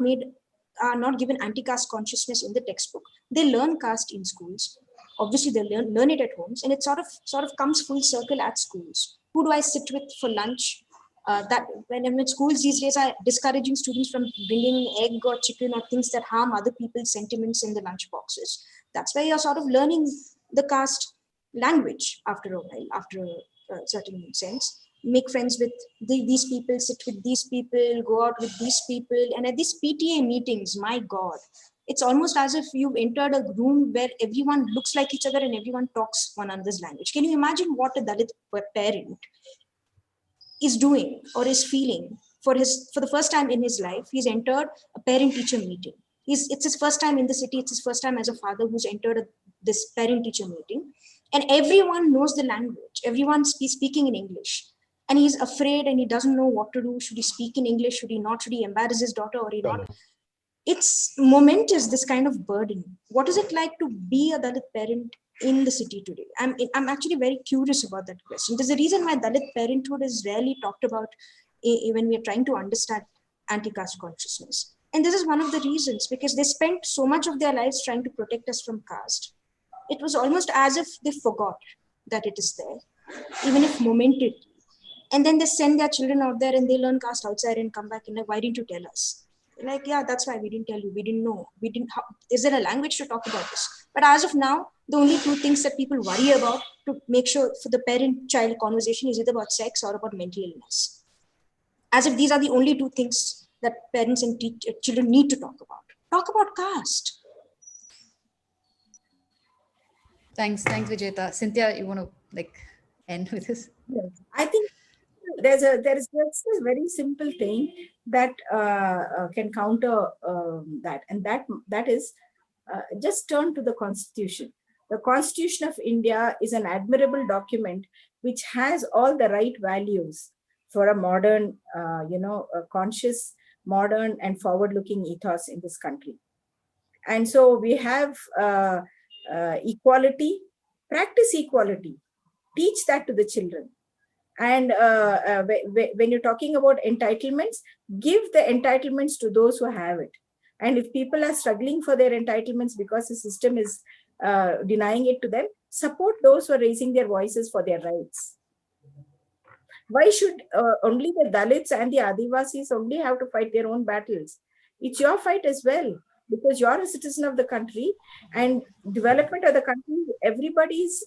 E: given anti-caste consciousness in the textbook, they learn caste in schools. Obviously, they learn it at homes, and it sort of comes full circle at schools. Who do I sit with for lunch? That when schools these days are discouraging students from bringing egg or chicken or things that harm other people's sentiments in the lunch boxes. That's why you're sort of learning the caste language after a while, after a certain sense. Make friends with these people, sit with these people, go out with these people. And at these PTA meetings, my God, it's almost as if you've entered a room where everyone looks like each other and everyone talks one another's language. Can you imagine what a Dalit parent is doing or is feeling for the first time in his life? He's entered a parent-teacher meeting. It's his first time in the city. It's his first time as a father who's entered this parent-teacher meeting. And everyone knows the language. Everyone's speaking in English. And he's afraid and he doesn't know what to do. Should he speak in English? Should he not? Should he embarrass his daughter or he not? It's momentous, this kind of burden. What is it like to be a Dalit parent in the city today? I'm actually very curious about that question. There's a reason why Dalit parenthood is rarely talked about when we are trying to understand anti-caste consciousness. And this is one of the reasons, because they spent so much of their lives trying to protect us from caste. It was almost as if they forgot that it is there, even if momentarily. And then they send their children out there and they learn caste outside and come back and like, why didn't you tell us? Like, yeah, that's why we didn't tell you. We didn't know. Is there a language to talk about this? But as of now, the only two things that people worry about to make sure for the parent-child conversation is either about sex or about mental illness. As if these are the only two things that parents and children need to talk about. Talk about caste.
A: Thanks, Vijayta. Cynthia, you want to end with this?
C: Yes. I think there is just a very simple thing that can counter that, and that is just turn to the Constitution. The Constitution of India is an admirable document which has all the right values for a modern, a conscious, modern, and forward-looking ethos in this country. And so we have equality, practice equality, teach that to the children. And when you're talking about entitlements, give the entitlements to those who have it. And if people are struggling for their entitlements because the system is denying it to them, support those who are raising their voices for their rights. Why should only the Dalits and the Adivasis only have to fight their own battles? It's your fight as well, because you're a citizen of the country, and development of the country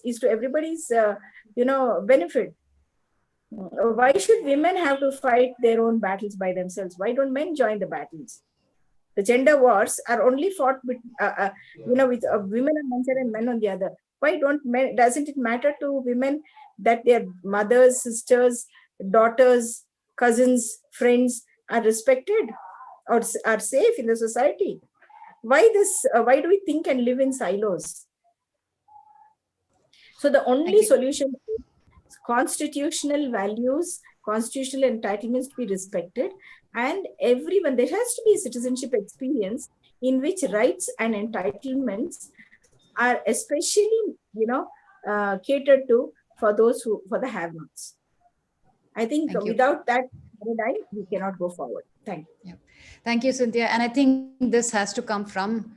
C: is to everybody's benefit. Why should women have to fight their own battles by themselves? Why don't men join the battles? The gender wars are only fought with women on one side and men on the other. Why don't men? Doesn't it matter to women that their mothers, sisters, daughters, cousins, friends are respected or are safe in the society? Why do we think and live in silos? So the only solution is constitutional values, constitutional entitlements to be respected, and everyone, there has to be a citizenship experience in which rights and entitlements are especially, catered to for the have-nots. I think without that paradigm, we cannot go forward.
E: Thank you.
A: Yeah. Thank you, Cynthia. And I think this has to come from,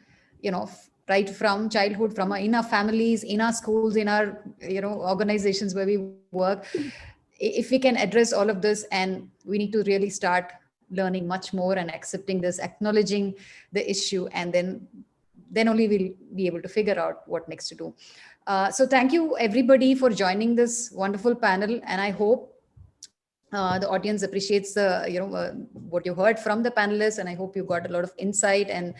A: right from childhood, from in our families, in our schools, in our, organizations where we work. If we can address all of this, and we need to really start learning much more and accepting this, acknowledging the issue, and then only we'll be able to figure out what next to do. So thank you everybody for joining this wonderful panel, and I hope the audience appreciates what you heard from the panelists, and I hope you got a lot of insight. And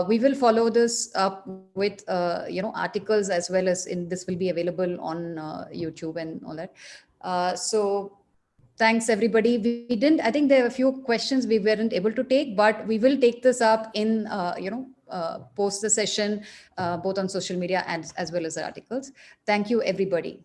A: we will follow this up with articles, as well as this will be available on YouTube and all that. So thanks everybody. We didn't, I think there are a few questions we weren't able to take, but we will take this up in post the session, both on social media and as well as the articles. Thank you everybody.